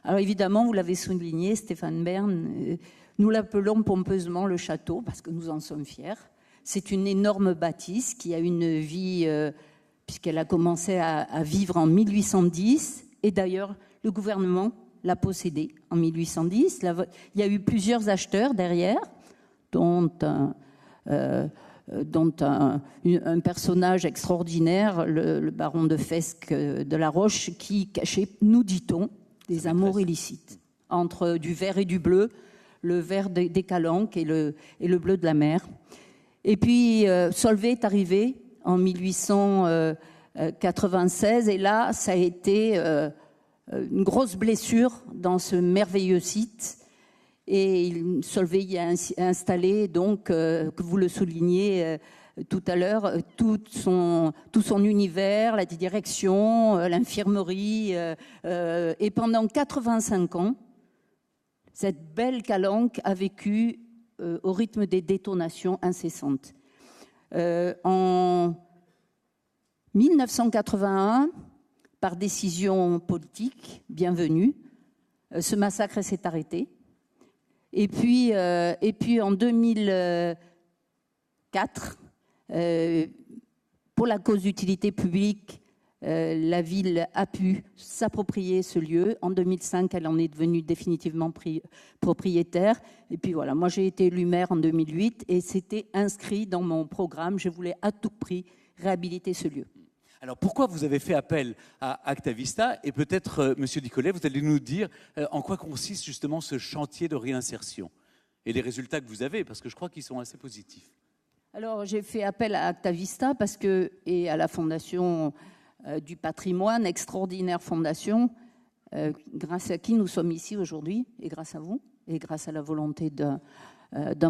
Alors évidemment, vous l'avez souligné, Stéphane Bern, nous l'appelons pompeusement le château parce que nous en sommes fiers. C'est une énorme bâtisse qui a une vie, puisqu'elle a commencé à vivre en 1810 et d'ailleurs, le gouvernement l'a possédé en 1810. Il y a eu plusieurs acheteurs derrière, dont un personnage extraordinaire, le baron de Fesque de la Roche, qui cachait, nous dit-on, des amours illicites entre du vert et du bleu, le vert des Calanques et le bleu de la mer. Et puis Solvay est arrivé en 1896 et là, ça a été une grosse blessure dans ce merveilleux site. Et Solvay y a installé, donc, que vous le soulignez tout à l'heure, tout son univers, la direction, l'infirmerie. Et pendant 85 ans, cette belle Calanque a vécu au rythme des détonations incessantes. En 1981, par décision politique, bienvenue, ce massacre s'est arrêté. Et puis en 2004, pour la cause d'utilité publique, la ville a pu s'approprier ce lieu. En 2005, elle en est devenue définitivement propriétaire. Et puis voilà, moi j'ai été élue maire en 2008 et c'était inscrit dans mon programme. Je voulais à tout prix réhabiliter ce lieu. Alors pourquoi vous avez fait appel à Actavista? Et peut-être, Monsieur Nicolet, vous allez nous dire en quoi consiste justement ce chantier de réinsertion et les résultats que vous avez, parce que je crois qu'ils sont assez positifs. Alors j'ai fait appel à Actavista et à la Fondation du patrimoine, extraordinaire fondation, grâce à qui nous sommes ici aujourd'hui, et grâce à vous, et grâce à la volonté d'un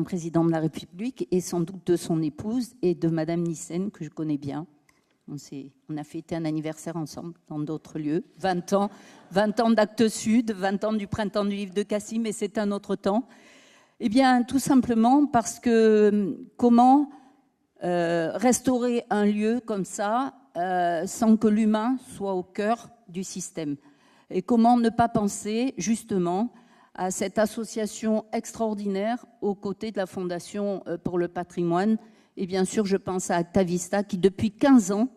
président de la République, et sans doute de son épouse, et de Madame Nyssen, que je connais bien. On a fêté un anniversaire ensemble dans d'autres lieux, 20 ans d'Actes Sud, 20 ans du Printemps du Livre de Cassis, mais c'est un autre temps. Eh bien, tout simplement parce que comment restaurer un lieu comme ça sans que l'humain soit au cœur du système? Et comment ne pas penser justement à cette association extraordinaire aux côtés de la Fondation pour le patrimoine? Et bien sûr, je pense à Actavista qui, depuis 15 ans,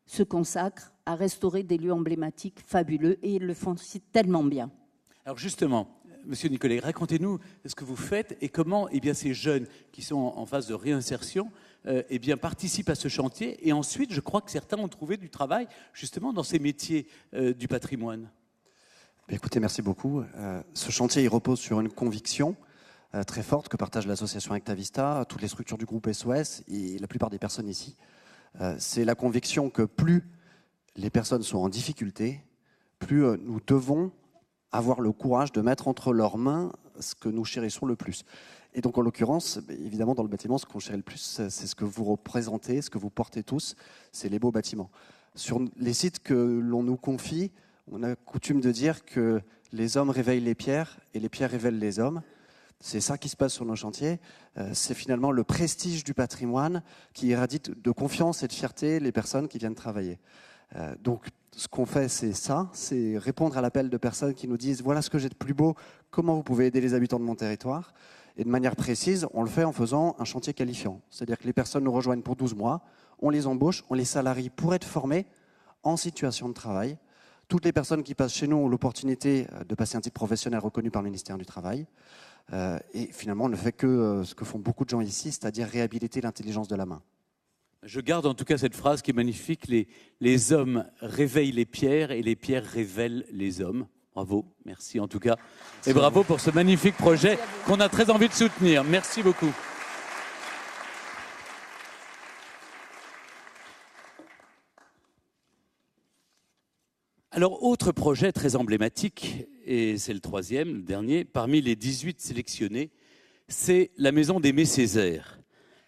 se consacre à restaurer des lieux emblématiques fabuleux et ils le font tellement bien. Alors justement, Monsieur Nicolet, racontez-nous ce que vous faites et comment ces jeunes qui sont en phase de réinsertion participent à ce chantier. Et ensuite, je crois que certains ont trouvé du travail justement dans ces métiers du patrimoine. Écoutez, merci beaucoup. Ce chantier il repose sur une conviction très forte que partage l'association Actavista, toutes les structures du groupe SOS et la plupart des personnes ici. C'est la conviction que plus les personnes sont en difficulté, plus nous devons avoir le courage de mettre entre leurs mains ce que nous chérissons le plus. Et donc, en l'occurrence, évidemment, dans le bâtiment, ce qu'on chérit le plus, c'est ce que vous représentez, ce que vous portez tous, c'est les beaux bâtiments. Sur les sites que l'on nous confie, on a coutume de dire que les hommes réveillent les pierres et les pierres révèlent les hommes. C'est ça qui se passe sur nos chantiers. C'est finalement le prestige du patrimoine qui irradie de confiance et de fierté les personnes qui viennent travailler. Donc, ce qu'on fait, c'est ça, c'est répondre à l'appel de personnes qui nous disent « Voilà ce que j'ai de plus beau, comment vous pouvez aider les habitants de mon territoire ?» Et de manière précise, on le fait en faisant un chantier qualifiant. C'est-à-dire que les personnes nous rejoignent pour 12 mois, on les embauche, on les salarie pour être formés en situation de travail. Toutes les personnes qui passent chez nous ont l'opportunité de passer un titre professionnel reconnu par le ministère du Travail. Et finalement, on ne fait que ce que font beaucoup de gens ici, c'est-à-dire réhabiliter l'intelligence de la main. Je garde en tout cas cette phrase qui est magnifique, les hommes réveillent les pierres et les pierres révèlent les hommes. Bravo, merci en tout cas. Et bravo pour ce magnifique projet qu'on a très envie de soutenir. Merci beaucoup. Alors, autre projet très emblématique, et c'est le troisième, le dernier, parmi les 18 sélectionnés, c'est la Maison d'Aimé Césaire.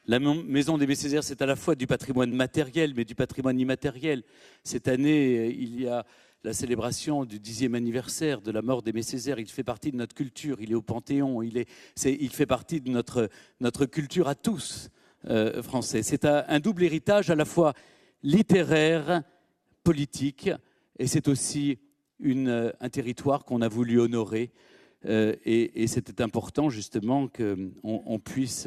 La Maison d'Aimé Césaire, c'est à la fois du patrimoine matériel, mais du patrimoine immatériel. Cette année, il y a la célébration du 10e anniversaire de la mort d'Aimé Césaire. Il fait partie de notre culture, il est au Panthéon, il fait partie de notre culture à tous, français. C'est un double héritage à la fois littéraire, politique, et c'est aussi un territoire qu'on a voulu honorer. Et c'était important justement qu'on puisse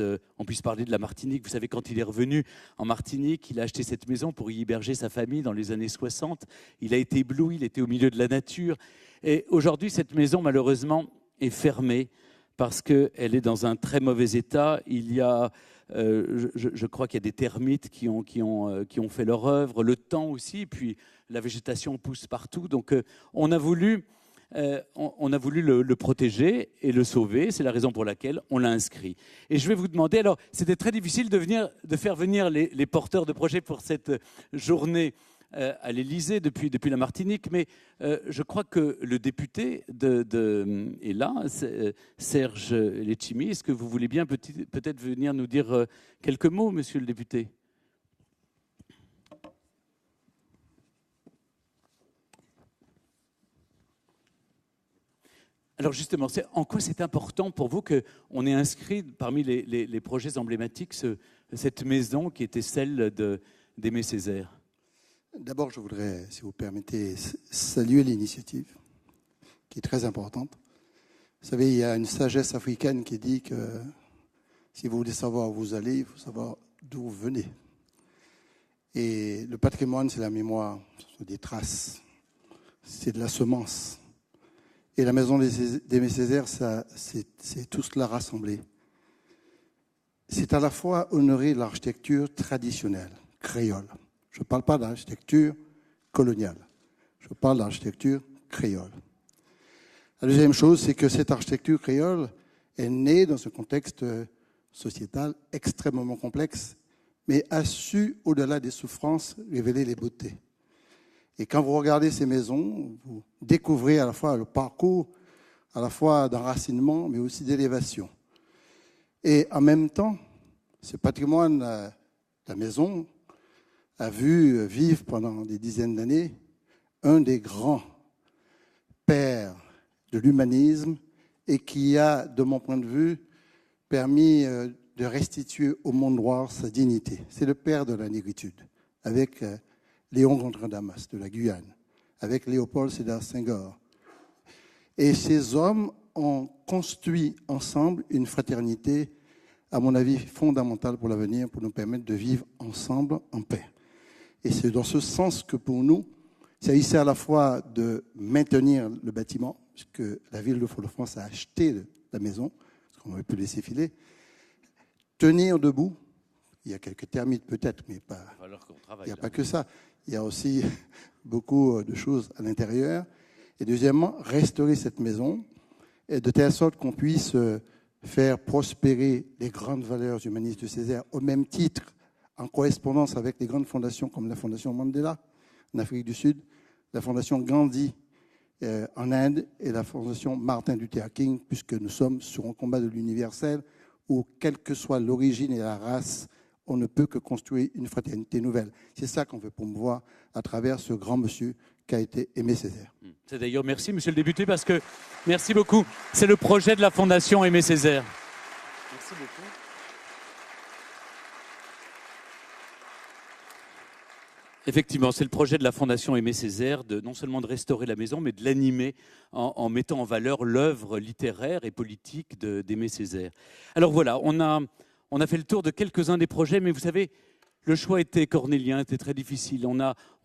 parler de la Martinique. Vous savez, quand il est revenu en Martinique, il a acheté cette maison pour y héberger sa famille dans les années 60. Il a été ébloui, il était au milieu de la nature. Et aujourd'hui, cette maison, malheureusement, est fermée parce qu'elle est dans un très mauvais état. Il y a, je crois qu'il y a des termites qui ont fait leur œuvre, le temps aussi, puis la végétation pousse partout. Donc on a voulu le protéger et le sauver. C'est la raison pour laquelle on l'a inscrit. Et je vais vous demander, alors c'était très difficile de faire venir les porteurs de projets pour cette journée à l'Élysée depuis la Martinique, mais je crois que le député est là, Serge Letchimy. Est-ce que vous voulez bien peut-être venir nous dire quelques mots, monsieur le député ? Alors justement, en quoi c'est important pour vous qu'on ait inscrit parmi les projets emblématiques cette maison qui était celle d'Aimé Césaire ? D'abord, je voudrais, si vous permettez, saluer l'initiative, qui est très importante. Vous savez, il y a une sagesse africaine qui dit que si vous voulez savoir où vous allez, il faut savoir d'où vous venez. Et le patrimoine, c'est la mémoire, ce sont des traces, c'est de la semence. Et la maison d'Aimé Césaire, c'est tout cela rassemblé. C'est à la fois honorer l'architecture traditionnelle, créole. Je ne parle pas d'architecture coloniale. Je parle d'architecture créole. La deuxième chose, c'est que cette architecture créole est née dans un contexte sociétal extrêmement complexe, mais a su, au-delà des souffrances, révéler les beautés. Et quand vous regardez ces maisons, vous découvrez à la fois le parcours, à la fois d'enracinement, mais aussi d'élévation. Et en même temps, ce patrimoine, la maison, a vu vivre pendant des dizaines d'années un des grands pères de l'humanisme et qui a, de mon point de vue, permis de restituer au monde noir sa dignité. C'est le père de la négritude, avec Léon Gondrin-Damas de la Guyane, avec Léopold Sédar Senghor. Et ces hommes ont construit ensemble une fraternité, à mon avis, fondamentale pour l'avenir, pour nous permettre de vivre ensemble en paix. Et c'est dans ce sens que pour nous, il s'agissait à la fois de maintenir le bâtiment, puisque la ville de Fort-de-France a acheté la maison, parce qu'on aurait pu laisser filer, tenir debout. Il y a quelques termites peut-être, mais pas. Il n'y a pas que ça. Il y a aussi beaucoup de choses à l'intérieur. Et deuxièmement, restaurer cette maison et de telle sorte qu'on puisse faire prospérer les grandes valeurs humanistes de Césaire au même titre, en correspondance avec les grandes fondations comme la Fondation Mandela en Afrique du Sud, la Fondation Gandhi en Inde et la Fondation Martin Luther King, puisque nous sommes sur un combat de l'universel où, quelle que soit l'origine et la race, on ne peut que construire une fraternité nouvelle. C'est ça qu'on veut promouvoir à travers ce grand monsieur qu'a été Aimé Césaire. C'est d'ailleurs, merci monsieur le député, parce que, merci beaucoup, c'est le projet de la Fondation Aimé Césaire. Merci beaucoup. Effectivement, c'est le projet de la Fondation Aimé Césaire, non seulement de restaurer la maison, mais de l'animer en mettant en valeur l'œuvre littéraire et politique d'Aimé Césaire. Alors voilà, on a fait le tour de quelques-uns des projets, mais vous savez, le choix était cornélien, était très difficile. On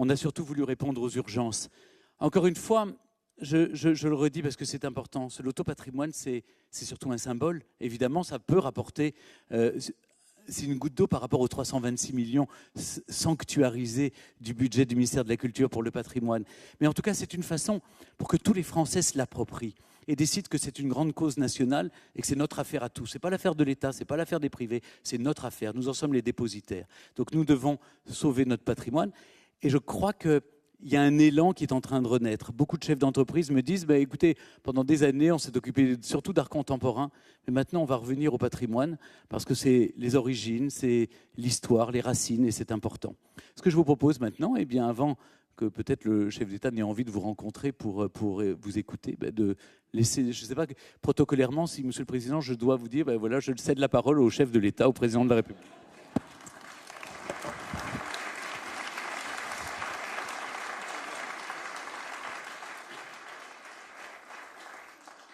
a surtout voulu répondre aux urgences. Encore une fois, je le redis parce que c'est important, l'autopatrimoine, c'est surtout un symbole. Évidemment, ça peut rapporter... c'est une goutte d'eau par rapport aux 326 millions sanctuarisés du budget du ministère de la Culture pour le patrimoine. Mais en tout cas, c'est une façon pour que tous les Français se l'approprient et décident que c'est une grande cause nationale et que c'est notre affaire à tous. Ce n'est pas l'affaire de l'État, ce n'est pas l'affaire des privés, c'est notre affaire. Nous en sommes les dépositaires. Donc nous devons sauver notre patrimoine. Et je crois qu'il y a un élan qui est en train de renaître. Beaucoup de chefs d'entreprise me disent, écoutez, pendant des années, on s'est occupé surtout d'art contemporain, mais maintenant on va revenir au patrimoine, parce que c'est les origines, c'est l'histoire, les racines, et c'est important. Ce que je vous propose maintenant, avant que peut-être le chef d'État n'ait envie de vous rencontrer pour vous écouter, de laisser, je ne sais pas, protocolairement, si Monsieur le Président, je dois vous dire, voilà, je cède la parole au chef de l'État, au Président de la République.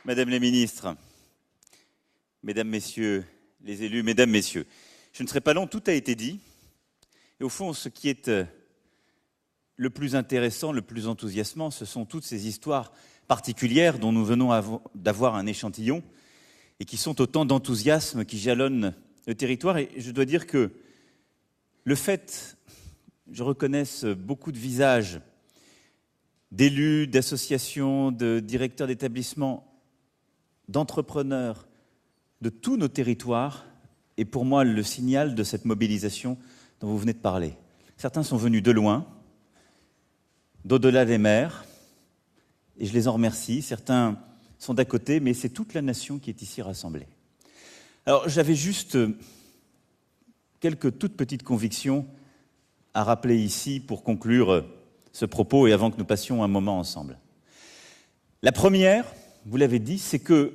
Madame la ministre, mesdames, messieurs les élus, mesdames, messieurs, je ne serai pas long, tout a été dit. Et au fond, ce qui est le plus intéressant, le plus enthousiasmant, ce sont toutes ces histoires particulières dont nous venons d'avoir un échantillon et qui sont autant d'enthousiasme qui jalonnent le territoire. Et je dois dire que le fait, je reconnais beaucoup de visages d'élus, d'associations, de directeurs d'établissements, d'entrepreneurs de tous nos territoires est pour moi le signal de cette mobilisation dont vous venez de parler. Certains sont venus de loin, d'au-delà des mers, et je les en remercie. Certains sont d'à côté, mais c'est toute la nation qui est ici rassemblée. Alors j'avais juste quelques toutes petites convictions à rappeler ici pour conclure ce propos et avant que nous passions un moment ensemble. La première, vous l'avez dit, c'est que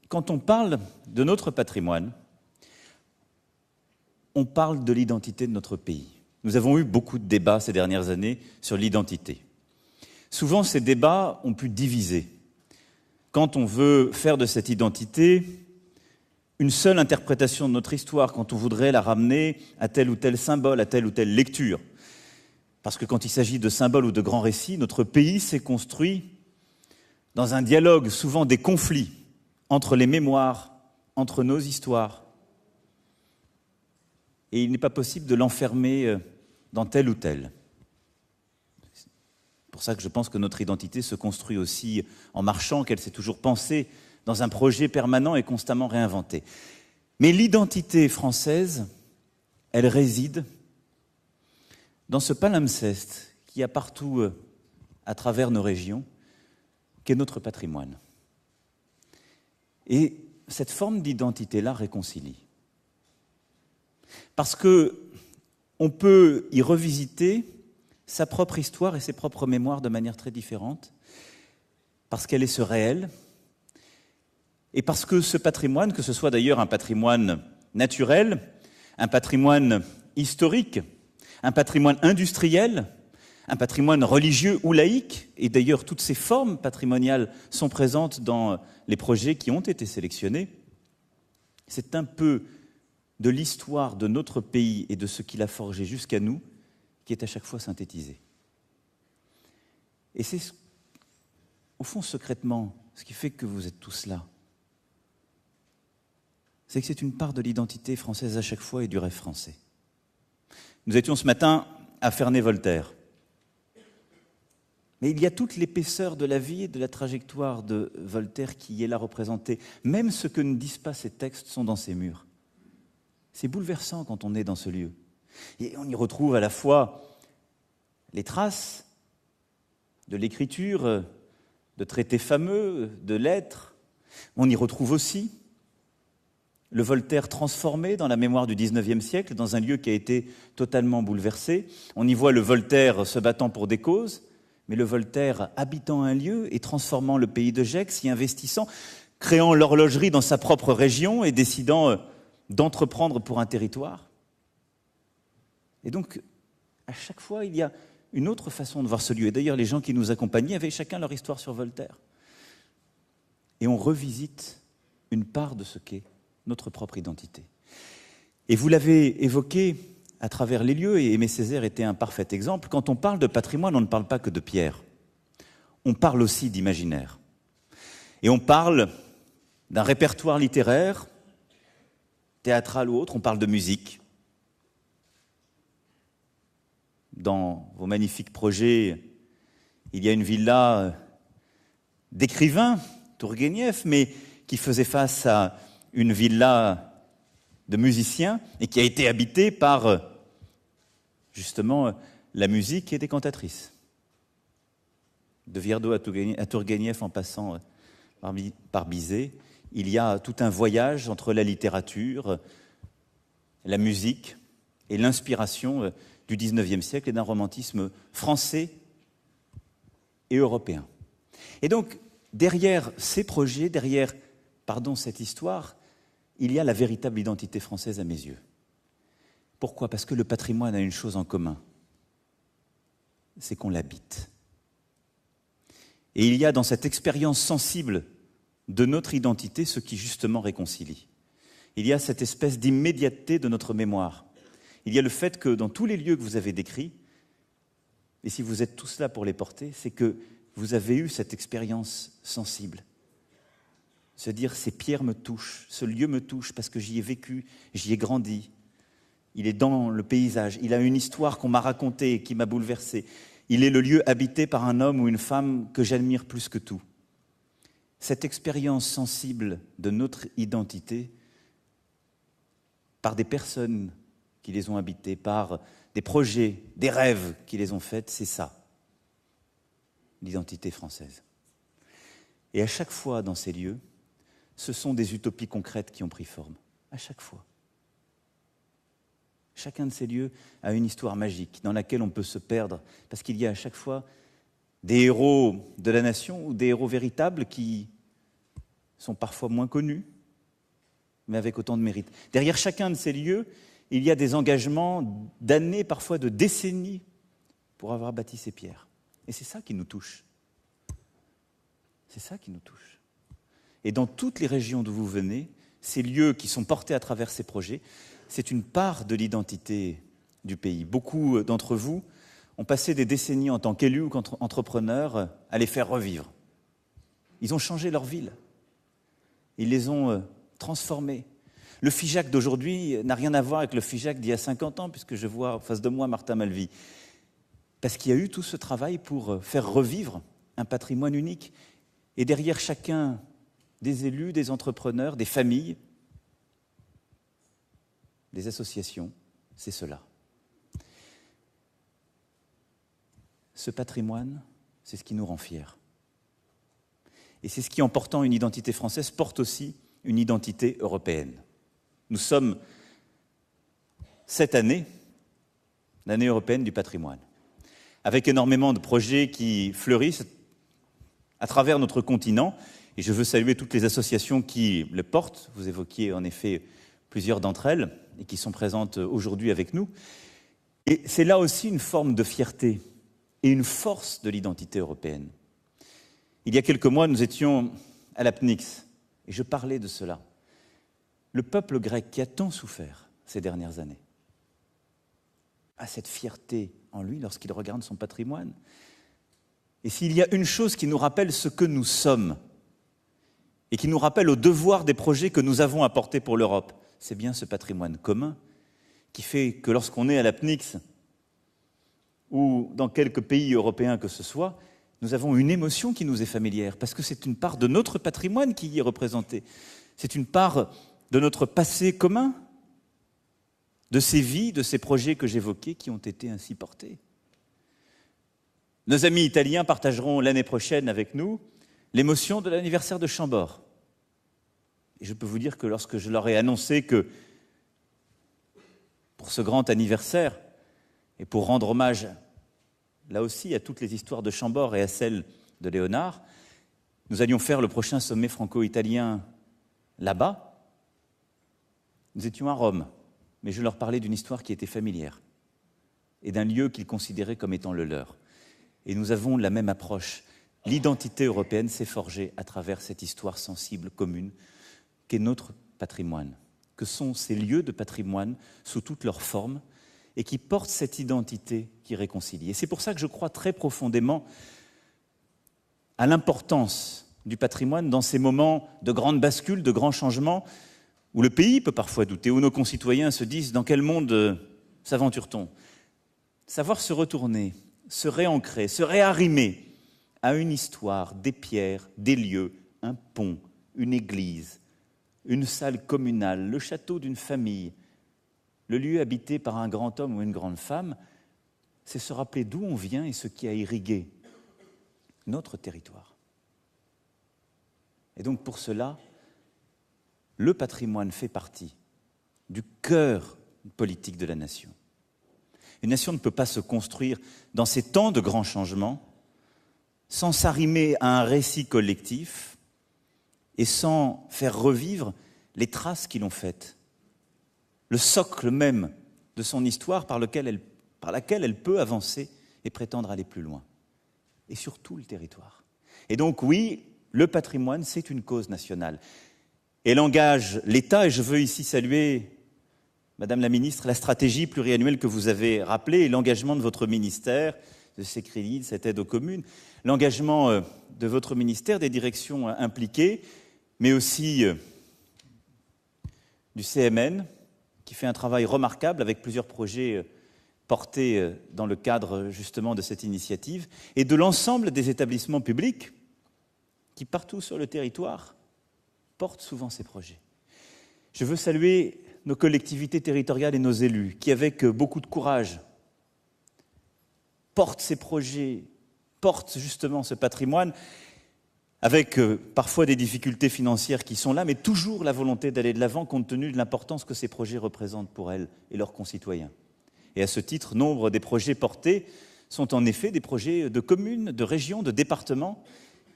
quand on parle de notre patrimoine, on parle de l'identité de notre pays. Nous avons eu beaucoup de débats ces dernières années sur l'identité. Souvent, ces débats ont pu diviser. Quand on veut faire de cette identité une seule interprétation de notre histoire, quand on voudrait la ramener à tel ou tel symbole, à telle ou telle lecture. Parce que quand il s'agit de symboles ou de grands récits, notre pays s'est construit dans un dialogue, souvent des conflits, entre les mémoires, entre nos histoires. Et il n'est pas possible de l'enfermer dans tel ou tel. C'est pour ça que je pense que notre identité se construit aussi en marchant, qu'elle s'est toujours pensée dans un projet permanent et constamment réinventé. Mais l'identité française, elle réside dans ce palimpseste qu'il y a partout à travers nos régions, qu'est notre patrimoine. Et cette forme d'identité-là réconcilie. Parce qu'on peut y revisiter sa propre histoire et ses propres mémoires de manière très différente, parce qu'elle est ce réel, et parce que ce patrimoine, que ce soit d'ailleurs un patrimoine naturel, un patrimoine historique, un patrimoine industriel, un patrimoine religieux ou laïque, et d'ailleurs toutes ces formes patrimoniales sont présentes dans les projets qui ont été sélectionnés, c'est un peu de l'histoire de notre pays et de ce qu'il a forgé jusqu'à nous qui est à chaque fois synthétisé. Et c'est, au fond, secrètement, ce qui fait que vous êtes tous là. C'est que c'est une part de l'identité française à chaque fois et du rêve français. Nous étions ce matin à Ferney-Voltaire. Mais il y a toute l'épaisseur de la vie et de la trajectoire de Voltaire qui y est là représentée. Même ce que ne disent pas ces textes sont dans ces murs. C'est bouleversant quand on est dans ce lieu. Et on y retrouve à la fois les traces de l'écriture de traités fameux, de lettres. On y retrouve aussi le Voltaire transformé dans la mémoire du XIXe siècle, dans un lieu qui a été totalement bouleversé. On y voit le Voltaire se battant pour des causes, mais le Voltaire habitant un lieu et transformant le pays de Gex, y investissant, créant l'horlogerie dans sa propre région et décidant d'entreprendre pour un territoire. Et donc, à chaque fois, il y a une autre façon de voir ce lieu. Et d'ailleurs, les gens qui nous accompagnaient avaient chacun leur histoire sur Voltaire. Et on revisite une part de ce qu'est notre propre identité. Et vous l'avez évoqué à travers les lieux, et Aimé Césaire était un parfait exemple. Quand on parle de patrimoine, on ne parle pas que de pierre. On parle aussi d'imaginaire. Et on parle d'un répertoire littéraire, théâtral ou autre, on parle de musique. Dans vos magnifiques projets, il y a une villa d'écrivains, Tourguenieff, mais qui faisait face à une villa de musiciens et qui a été habitée par, justement, la musique et des cantatrices. De Viardot à Tourguenieff en passant par Bizet, il y a tout un voyage entre la littérature, la musique et l'inspiration du XIXe siècle et d'un romantisme français et européen. Et donc, derrière ces projets, derrière cette histoire, il y a la véritable identité française à mes yeux. Pourquoi ? Parce que le patrimoine a une chose en commun, c'est qu'on l'habite. Et il y a dans cette expérience sensible de notre identité ce qui justement réconcilie. Il y a cette espèce d'immédiateté de notre mémoire. Il y a le fait que dans tous les lieux que vous avez décrits, et si vous êtes tous là pour les porter, c'est que vous avez eu cette expérience sensible. Se dire, ces pierres me touchent, ce lieu me touche parce que j'y ai vécu, j'y ai grandi. Il est dans le paysage, il a une histoire qu'on m'a racontée et qui m'a bouleversé. Il est le lieu habité par un homme ou une femme que j'admire plus que tout. Cette expérience sensible de notre identité, par des personnes qui les ont habitées, par des projets, des rêves qui les ont faits, c'est ça, l'identité française. Et à chaque fois dans ces lieux, ce sont des utopies concrètes qui ont pris forme, à chaque fois. Chacun de ces lieux a une histoire magique dans laquelle on peut se perdre, parce qu'il y a à chaque fois des héros de la nation ou des héros véritables qui sont parfois moins connus, mais avec autant de mérite. Derrière chacun de ces lieux, il y a des engagements d'années, parfois de décennies, pour avoir bâti ces pierres. Et c'est ça qui nous touche. C'est ça qui nous touche. Et dans toutes les régions d'où vous venez, ces lieux qui sont portés à travers ces projets, c'est une part de l'identité du pays. Beaucoup d'entre vous ont passé des décennies en tant qu'élus ou qu'entrepreneurs à les faire revivre. Ils ont changé leur ville. Ils les ont transformés. Le FIJAC d'aujourd'hui n'a rien à voir avec le FIJAC d'il y a 50 ans, puisque je vois en face de moi Martin Malvy. Parce qu'il y a eu tout ce travail pour faire revivre un patrimoine unique. Et derrière chacun des élus, des entrepreneurs, des familles, des associations, c'est cela. Ce patrimoine, c'est ce qui nous rend fiers. Et c'est ce qui, en portant une identité française, porte aussi une identité européenne. Nous sommes, cette année, l'année européenne du patrimoine, avec énormément de projets qui fleurissent à travers notre continent. Et je veux saluer toutes les associations qui le portent. Vous évoquiez en effet plusieurs d'entre elles et qui sont présentes aujourd'hui avec nous. Et c'est là aussi une forme de fierté et une force de l'identité européenne. Il y a quelques mois, nous étions à l'Apnix et je parlais de cela. Le peuple grec qui a tant souffert ces dernières années a cette fierté en lui lorsqu'il regarde son patrimoine. Et s'il y a une chose qui nous rappelle ce que nous sommes et qui nous rappelle au devoir des projets que nous avons apportés pour l'Europe, c'est bien ce patrimoine commun qui fait que lorsqu'on est à l'Apnix ou dans quelques pays européens que ce soit, nous avons une émotion qui nous est familière parce que c'est une part de notre patrimoine qui y est représentée. C'est une part de notre passé commun, de ces vies, de ces projets que j'évoquais qui ont été ainsi portés. Nos amis italiens partageront l'année prochaine avec nous l'émotion de l'anniversaire de Chambord. Et je peux vous dire que lorsque je leur ai annoncé que pour ce grand anniversaire, et pour rendre hommage là aussi à toutes les histoires de Chambord et à celles de Léonard, nous allions faire le prochain sommet franco-italien là-bas. Nous étions à Rome, mais je leur parlais d'une histoire qui était familière et d'un lieu qu'ils considéraient comme étant le leur. Et nous avons la même approche. L'identité européenne s'est forgée à travers cette histoire sensible, commune, qu'est notre patrimoine, que sont ces lieux de patrimoine sous toutes leurs formes et qui portent cette identité qui réconcilie. Et c'est pour ça que je crois très profondément à l'importance du patrimoine dans ces moments de grande bascule, de grands changements, où le pays peut parfois douter, où nos concitoyens se disent « dans quel monde s'aventure-t-on » Savoir se retourner, se réancrer, se réarrimer à une histoire, des pierres, des lieux, un pont, une église, une salle communale, le château d'une famille, le lieu habité par un grand homme ou une grande femme, c'est se rappeler d'où on vient et ce qui a irrigué notre territoire. Et donc pour cela, le patrimoine fait partie du cœur politique de la nation. Une nation ne peut pas se construire dans ces temps de grands changements sans s'arrimer à un récit collectif et sans faire revivre les traces qui l'ont faite, le socle même de son histoire par laquelle elle peut avancer et prétendre aller plus loin, et sur tout le territoire. Et donc oui, le patrimoine, c'est une cause nationale. Elle engage l'État, et je veux ici saluer, Madame la Ministre, la stratégie pluriannuelle que vous avez rappelée et l'engagement de votre ministère, de ces crédits, de cette aide aux communes, l'engagement de votre ministère, des directions impliquées, mais aussi du CMN, qui fait un travail remarquable avec plusieurs projets portés dans le cadre justement de cette initiative, et de l'ensemble des établissements publics qui, partout sur le territoire, portent souvent ces projets. Je veux saluer nos collectivités territoriales et nos élus, qui, avec beaucoup de courage, portent ces projets, portent justement ce patrimoine, avec parfois des difficultés financières qui sont là, mais toujours la volonté d'aller de l'avant compte tenu de l'importance que ces projets représentent pour elles et leurs concitoyens. Et à ce titre, nombre des projets portés sont en effet des projets de communes, de régions, de départements,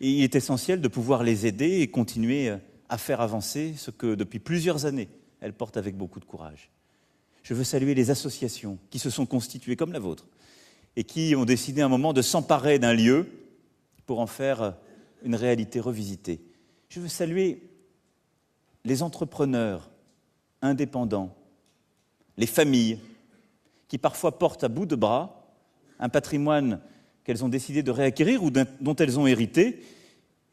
et il est essentiel de pouvoir les aider et continuer à faire avancer ce que, depuis plusieurs années, elles portent avec beaucoup de courage. Je veux saluer les associations qui se sont constituées comme la vôtre et qui ont décidé à un moment de s'emparer d'un lieu pour en faire une réalité revisitée. Je veux saluer les entrepreneurs indépendants, les familles qui parfois portent à bout de bras un patrimoine qu'elles ont décidé de réacquérir ou dont elles ont hérité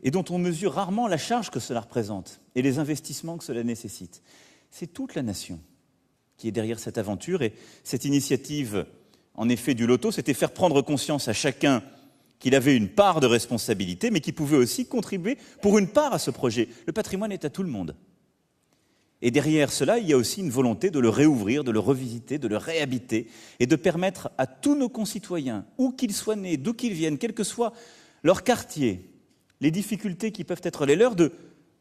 et dont on mesure rarement la charge que cela représente et les investissements que cela nécessite. C'est toute la nation qui est derrière cette aventure et cette initiative, en effet, du loto, c'était faire prendre conscience à chacun qu'il avait une part de responsabilité, mais qu'il pouvait aussi contribuer pour une part à ce projet. Le patrimoine est à tout le monde. Et derrière cela, il y a aussi une volonté de le réouvrir, de le revisiter, de le réhabiter et de permettre à tous nos concitoyens, où qu'ils soient nés, d'où qu'ils viennent, quel que soit leur quartier, les difficultés qui peuvent être les leurs, de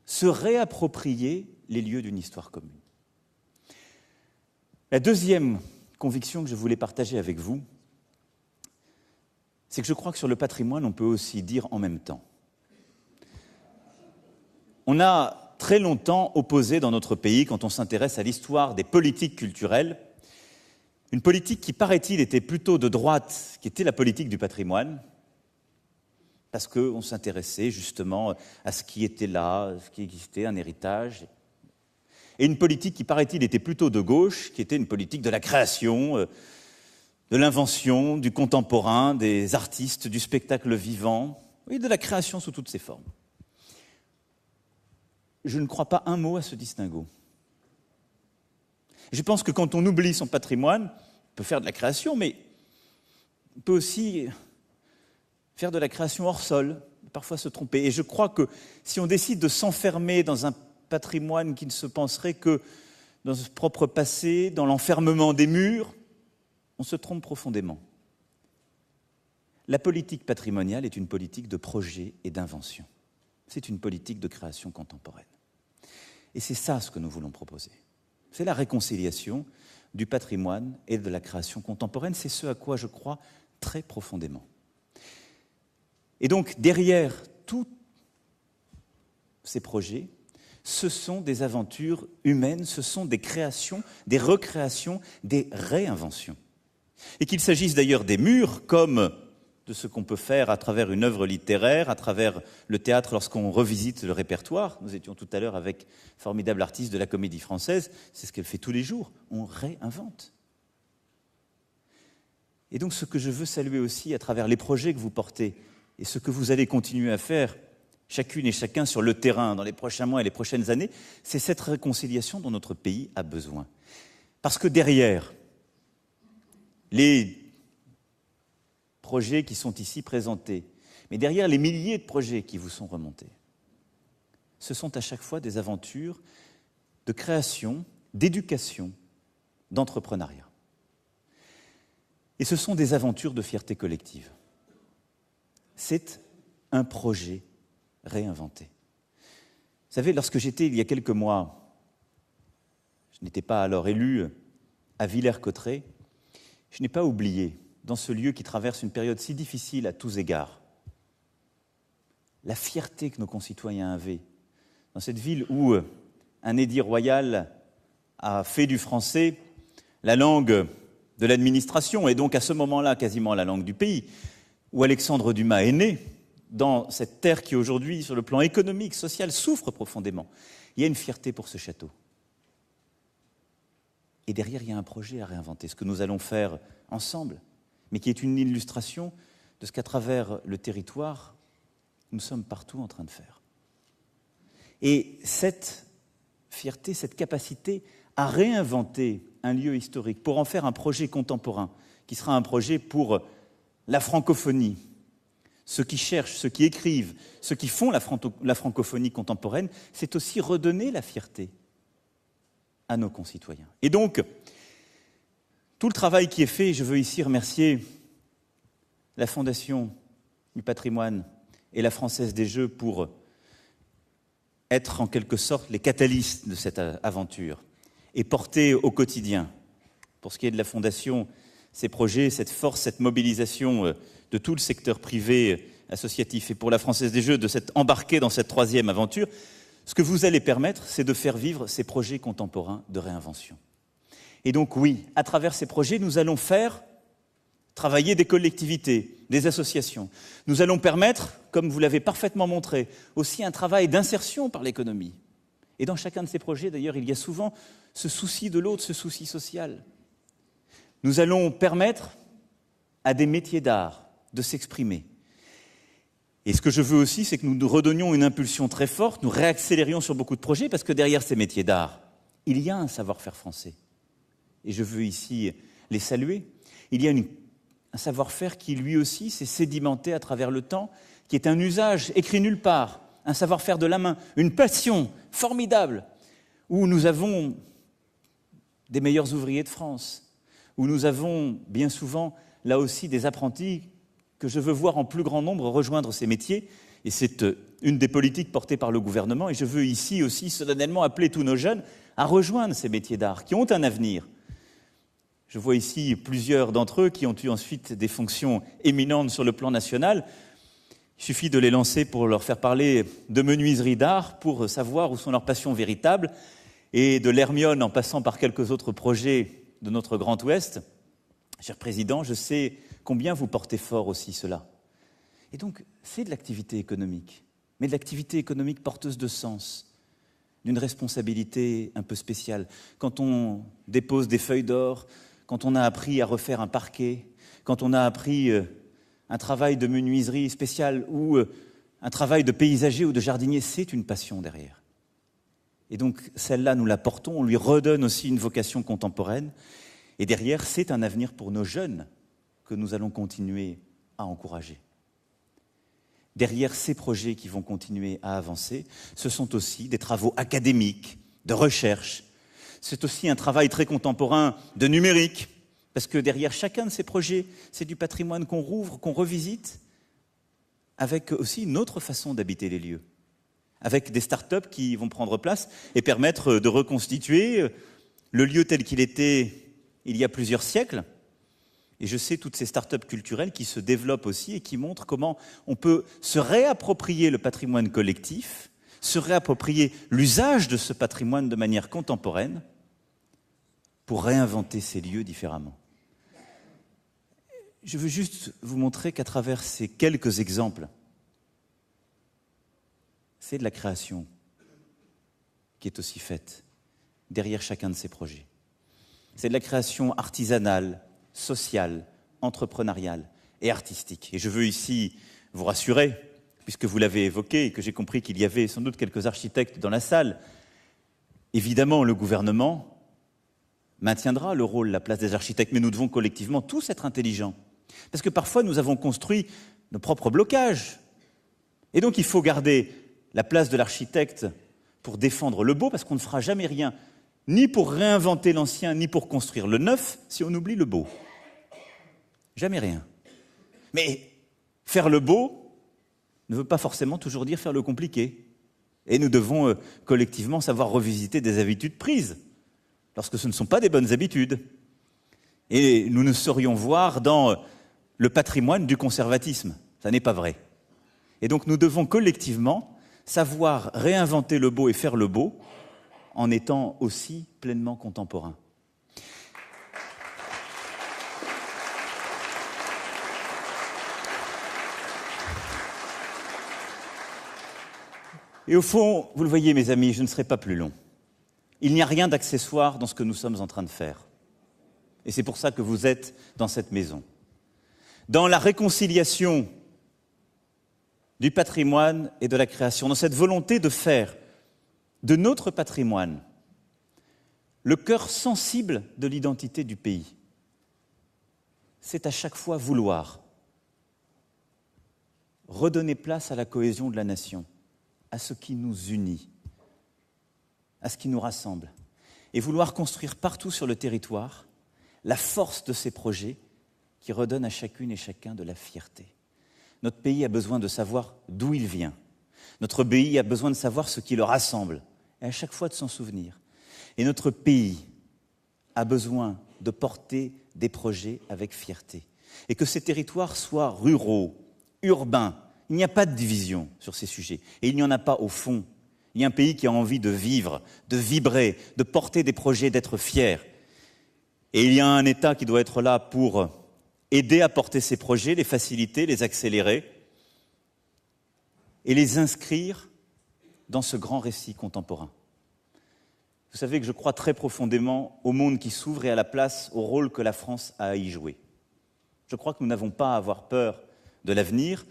se réapproprier les lieux d'une histoire commune. La deuxième conviction que je voulais partager avec vous, c'est que je crois que sur le patrimoine, on peut aussi dire en même temps. On a très longtemps opposé dans notre pays, quand on s'intéresse à l'histoire des politiques culturelles, une politique qui, paraît-il, était plutôt de droite, qui était la politique du patrimoine, parce qu'on s'intéressait justement à ce qui était là, ce qui existait, un héritage, et une politique qui, paraît-il, était plutôt de gauche, qui était une politique de la création, de l'invention, du contemporain, des artistes, du spectacle vivant, et de la création sous toutes ses formes. Je ne crois pas un mot à ce distinguo. Je pense que quand on oublie son patrimoine, on peut faire de la création, mais on peut aussi faire de la création hors sol, parfois se tromper. Et je crois que si on décide de s'enfermer dans un patrimoine qui ne se penserait que dans ce propre passé, dans l'enfermement des murs, on se trompe profondément. La politique patrimoniale est une politique de projet et d'invention. c'est une politique de création contemporaine. Et c'est ça ce que nous voulons proposer. C'est la réconciliation du patrimoine et de la création contemporaine. C'est ce à quoi je crois très profondément. Et donc, derrière tous ces projets, ce sont des aventures humaines, ce sont des créations, des recréations, des réinventions. Et qu'il s'agisse d'ailleurs des murs, comme de ce qu'on peut faire à travers une œuvre littéraire, à travers le théâtre lorsqu'on revisite le répertoire. Nous étions tout à l'heure avec formidable artiste de la Comédie Française, c'est ce qu'elle fait tous les jours, on réinvente. Et donc ce que je veux saluer aussi à travers les projets que vous portez et ce que vous allez continuer à faire, chacune et chacun sur le terrain dans les prochains mois et les prochaines années, c'est cette réconciliation dont notre pays a besoin. Parce que derrière les projets qui sont ici présentés, mais derrière les milliers de projets qui vous sont remontés, ce sont à chaque fois des aventures de création, d'éducation, d'entrepreneuriat. Et ce sont des aventures de fierté collective. C'est un projet réinventé. Vous savez, lorsque j'étais, il y a quelques mois, je n'étais pas alors élu, à Villers-Cotterêts, je n'ai pas oublié, dans ce lieu qui traverse une période si difficile à tous égards, la fierté que nos concitoyens avaient, dans cette ville où un édit royal a fait du français la langue de l'administration, et donc à ce moment-là quasiment la langue du pays, où Alexandre Dumas est né, dans cette terre qui aujourd'hui, sur le plan économique, social, souffre profondément. Il y a une fierté pour ce château. Et derrière, il y a un projet à réinventer, ce que nous allons faire ensemble, mais qui est une illustration de ce qu'à travers le territoire, nous sommes partout en train de faire. Et cette fierté, cette capacité à réinventer un lieu historique pour en faire un projet contemporain, qui sera un projet pour la francophonie, ceux qui cherchent, ceux qui écrivent, ceux qui font la francophonie contemporaine, c'est aussi redonner la fierté à nos concitoyens. Et donc, tout le travail qui est fait, je veux ici remercier la Fondation du patrimoine et la Française des Jeux pour être en quelque sorte les catalystes de cette aventure et porter au quotidien, pour ce qui est de la Fondation, ces projets, cette force, cette mobilisation de tout le secteur privé associatif et pour la Française des Jeux de s'être embarqué dans cette troisième aventure, ce que vous allez permettre, c'est de faire vivre ces projets contemporains de réinvention. Et donc oui, à travers ces projets, nous allons faire travailler des collectivités, des associations. Nous allons permettre, comme vous l'avez parfaitement montré, aussi un travail d'insertion par l'économie. Et dans chacun de ces projets, d'ailleurs, il y a souvent ce souci de l'autre, ce souci social. Nous allons permettre à des métiers d'art de s'exprimer. Et ce que je veux aussi, c'est que nous nous redonnions une impulsion très forte, nous réaccélérions sur beaucoup de projets, parce que derrière ces métiers d'art, il y a un savoir-faire français. Et je veux ici les saluer. Il y a un savoir-faire qui, lui aussi, s'est sédimenté à travers le temps, qui est un usage écrit nulle part, un savoir-faire de la main, une passion formidable, où nous avons des meilleurs ouvriers de France, où nous avons bien souvent, là aussi, des apprentis que je veux voir en plus grand nombre rejoindre ces métiers. Et c'est une des politiques portées par le gouvernement. Et je veux ici aussi solennellement appeler tous nos jeunes à rejoindre ces métiers d'art qui ont un avenir. Je vois ici plusieurs d'entre eux qui ont eu ensuite des fonctions éminentes sur le plan national. Il suffit de les lancer pour leur faire parler de menuiserie d'art, pour savoir où sont leurs passions véritables. Et de l'Hermione, en passant par quelques autres projets de notre Grand Ouest. Cher Président, je sais combien vous portez fort aussi cela. Et donc, c'est de l'activité économique, mais de l'activité économique porteuse de sens, d'une responsabilité un peu spéciale. Quand on dépose des feuilles d'or, quand on a appris à refaire un parquet, quand on a appris un travail de menuiserie spéciale ou un travail de paysager ou de jardinier, c'est une passion derrière. Et donc, celle-là, nous la portons, on lui redonne aussi une vocation contemporaine. Et derrière, c'est un avenir pour nos jeunes que nous allons continuer à encourager. Derrière ces projets qui vont continuer à avancer, ce sont aussi des travaux académiques, de recherche. C'est aussi un travail très contemporain de numérique, parce que derrière chacun de ces projets, c'est du patrimoine qu'on rouvre, qu'on revisite, avec aussi une autre façon d'habiter les lieux. avec des start-up qui vont prendre place et permettre de reconstituer le lieu tel qu'il était il y a plusieurs siècles. Et je sais toutes ces start-up culturelles qui se développent aussi et qui montrent comment on peut se réapproprier le patrimoine collectif, se réapproprier l'usage de ce patrimoine de manière contemporaine pour réinventer ces lieux différemment. Je veux juste vous montrer qu'à travers ces quelques exemples, c'est de la création qui est aussi faite derrière chacun de ces projets. C'est de la création artisanale, sociale, entrepreneuriale et artistique. Et je veux ici vous rassurer, puisque vous l'avez évoqué et que j'ai compris qu'il y avait sans doute quelques architectes dans la salle. Évidemment, le gouvernement maintiendra le rôle, la place des architectes, mais nous devons collectivement tous être intelligents. Parce que parfois, nous avons construit nos propres blocages. Et donc, il faut garder la place de l'architecte pour défendre le beau, parce qu'on ne fera jamais rien, ni pour réinventer l'ancien, ni pour construire le neuf, si on oublie le beau. Jamais rien. Mais faire le beau ne veut pas forcément toujours dire faire le compliqué. Et nous devons collectivement savoir revisiter des habitudes prises, lorsque ce ne sont pas des bonnes habitudes. Et nous ne saurions voir dans le patrimoine du conservatisme. Ça n'est pas vrai. Et donc nous devons collectivement savoir réinventer le beau et faire le beau en étant aussi pleinement contemporains. Et au fond, vous le voyez mes amis, je ne serai pas plus long. Il n'y a rien d'accessoire dans ce que nous sommes en train de faire. Et c'est pour ça que vous êtes dans cette maison. Dans la réconciliation du patrimoine et de la création, dans cette volonté de faire de notre patrimoine le cœur sensible de l'identité du pays, c'est à chaque fois vouloir redonner place à la cohésion de la nation, à ce qui nous unit, à ce qui nous rassemble, et vouloir construire partout sur le territoire la force de ces projets qui redonnent à chacune et chacun de la fierté. Notre pays a besoin de savoir d'où il vient. Notre pays a besoin de savoir ce qui le rassemble, et à chaque fois de s'en souvenir. Et notre pays a besoin de porter des projets avec fierté. Et que ces territoires soient ruraux, urbains. Il n'y a pas de division sur ces sujets. Et il n'y en a pas au fond. Il y a un pays qui a envie de vivre, de vibrer, de porter des projets, d'être fier. Et il y a un État qui doit être là pour aider à porter ces projets, les faciliter, les accélérer et les inscrire dans ce grand récit contemporain. Vous savez que je crois très profondément au monde qui s'ouvre et à la place, au rôle que la France a à y jouer. Je crois que nous n'avons pas à avoir peur de l'avenir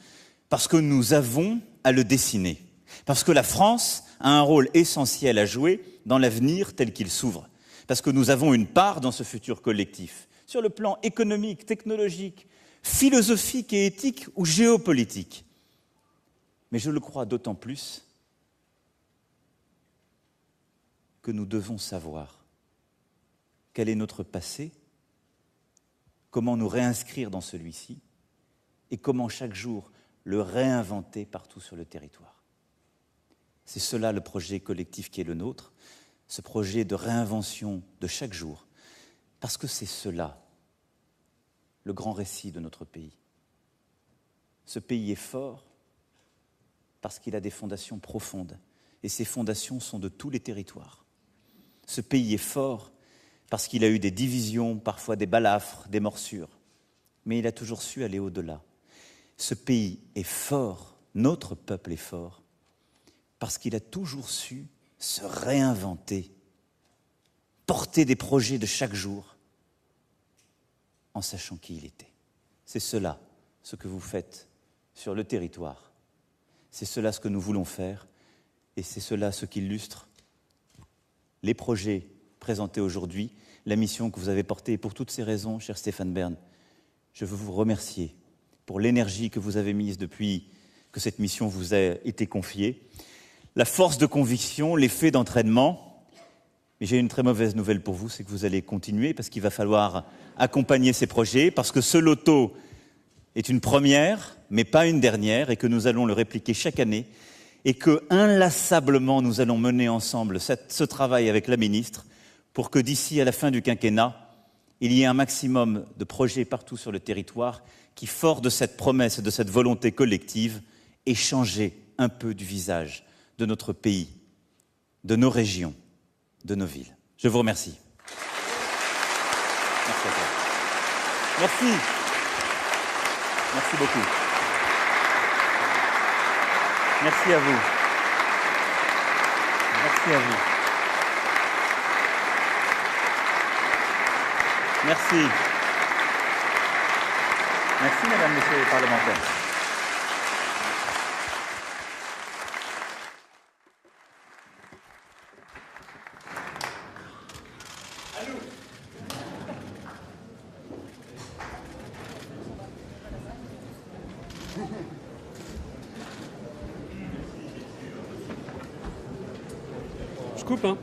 parce que nous avons à le dessiner. Parce que la France a un rôle essentiel à jouer dans l'avenir tel qu'il s'ouvre. Parce que nous avons une part dans ce futur collectif, sur le plan économique, technologique, philosophique et éthique ou géopolitique. Mais je le crois d'autant plus que nous devons savoir quel est notre passé, comment nous réinscrire dans celui-ci et comment chaque jour le réinventer partout sur le territoire. C'est cela le projet collectif qui est le nôtre, ce projet de réinvention de chaque jour, parce que c'est cela, le grand récit de notre pays. Ce pays est fort parce qu'il a des fondations profondes, et ces fondations sont de tous les territoires. Ce pays est fort parce qu'il a eu des divisions, parfois des balafres, des morsures, mais il a toujours su aller au-delà. Ce pays est fort, notre peuple est fort, parce qu'il a toujours su se réinventer, porter des projets de chaque jour, en sachant qui il était. C'est cela, ce que vous faites sur le territoire. C'est cela ce que nous voulons faire, et c'est cela ce qui illustre les projets présentés aujourd'hui, la mission que vous avez portée. Et pour toutes ces raisons, cher Stéphane Bern, je veux vous remercier pour l'énergie que vous avez mise depuis que cette mission vous a été confiée, la force de conviction, l'effet d'entraînement. Mais j'ai une très mauvaise nouvelle pour vous, c'est que vous allez continuer parce qu'il va falloir accompagner ces projets, parce que ce loto est une première, mais pas une dernière, et que nous allons le répliquer chaque année. et que inlassablement nous allons mener ensemble ce travail avec la ministre pour que d'ici à la fin du quinquennat, il y ait un maximum de projets partout sur le territoire qui, fort de cette promesse et de cette volonté collective, aient changé un peu du visage de notre pays, de nos régions, de nos villes. Je vous remercie. Merci à toi. Merci. Merci beaucoup. Merci à vous. Merci à vous. Merci. Merci, mesdames, messieurs les parlementaires. Je coupe, hein.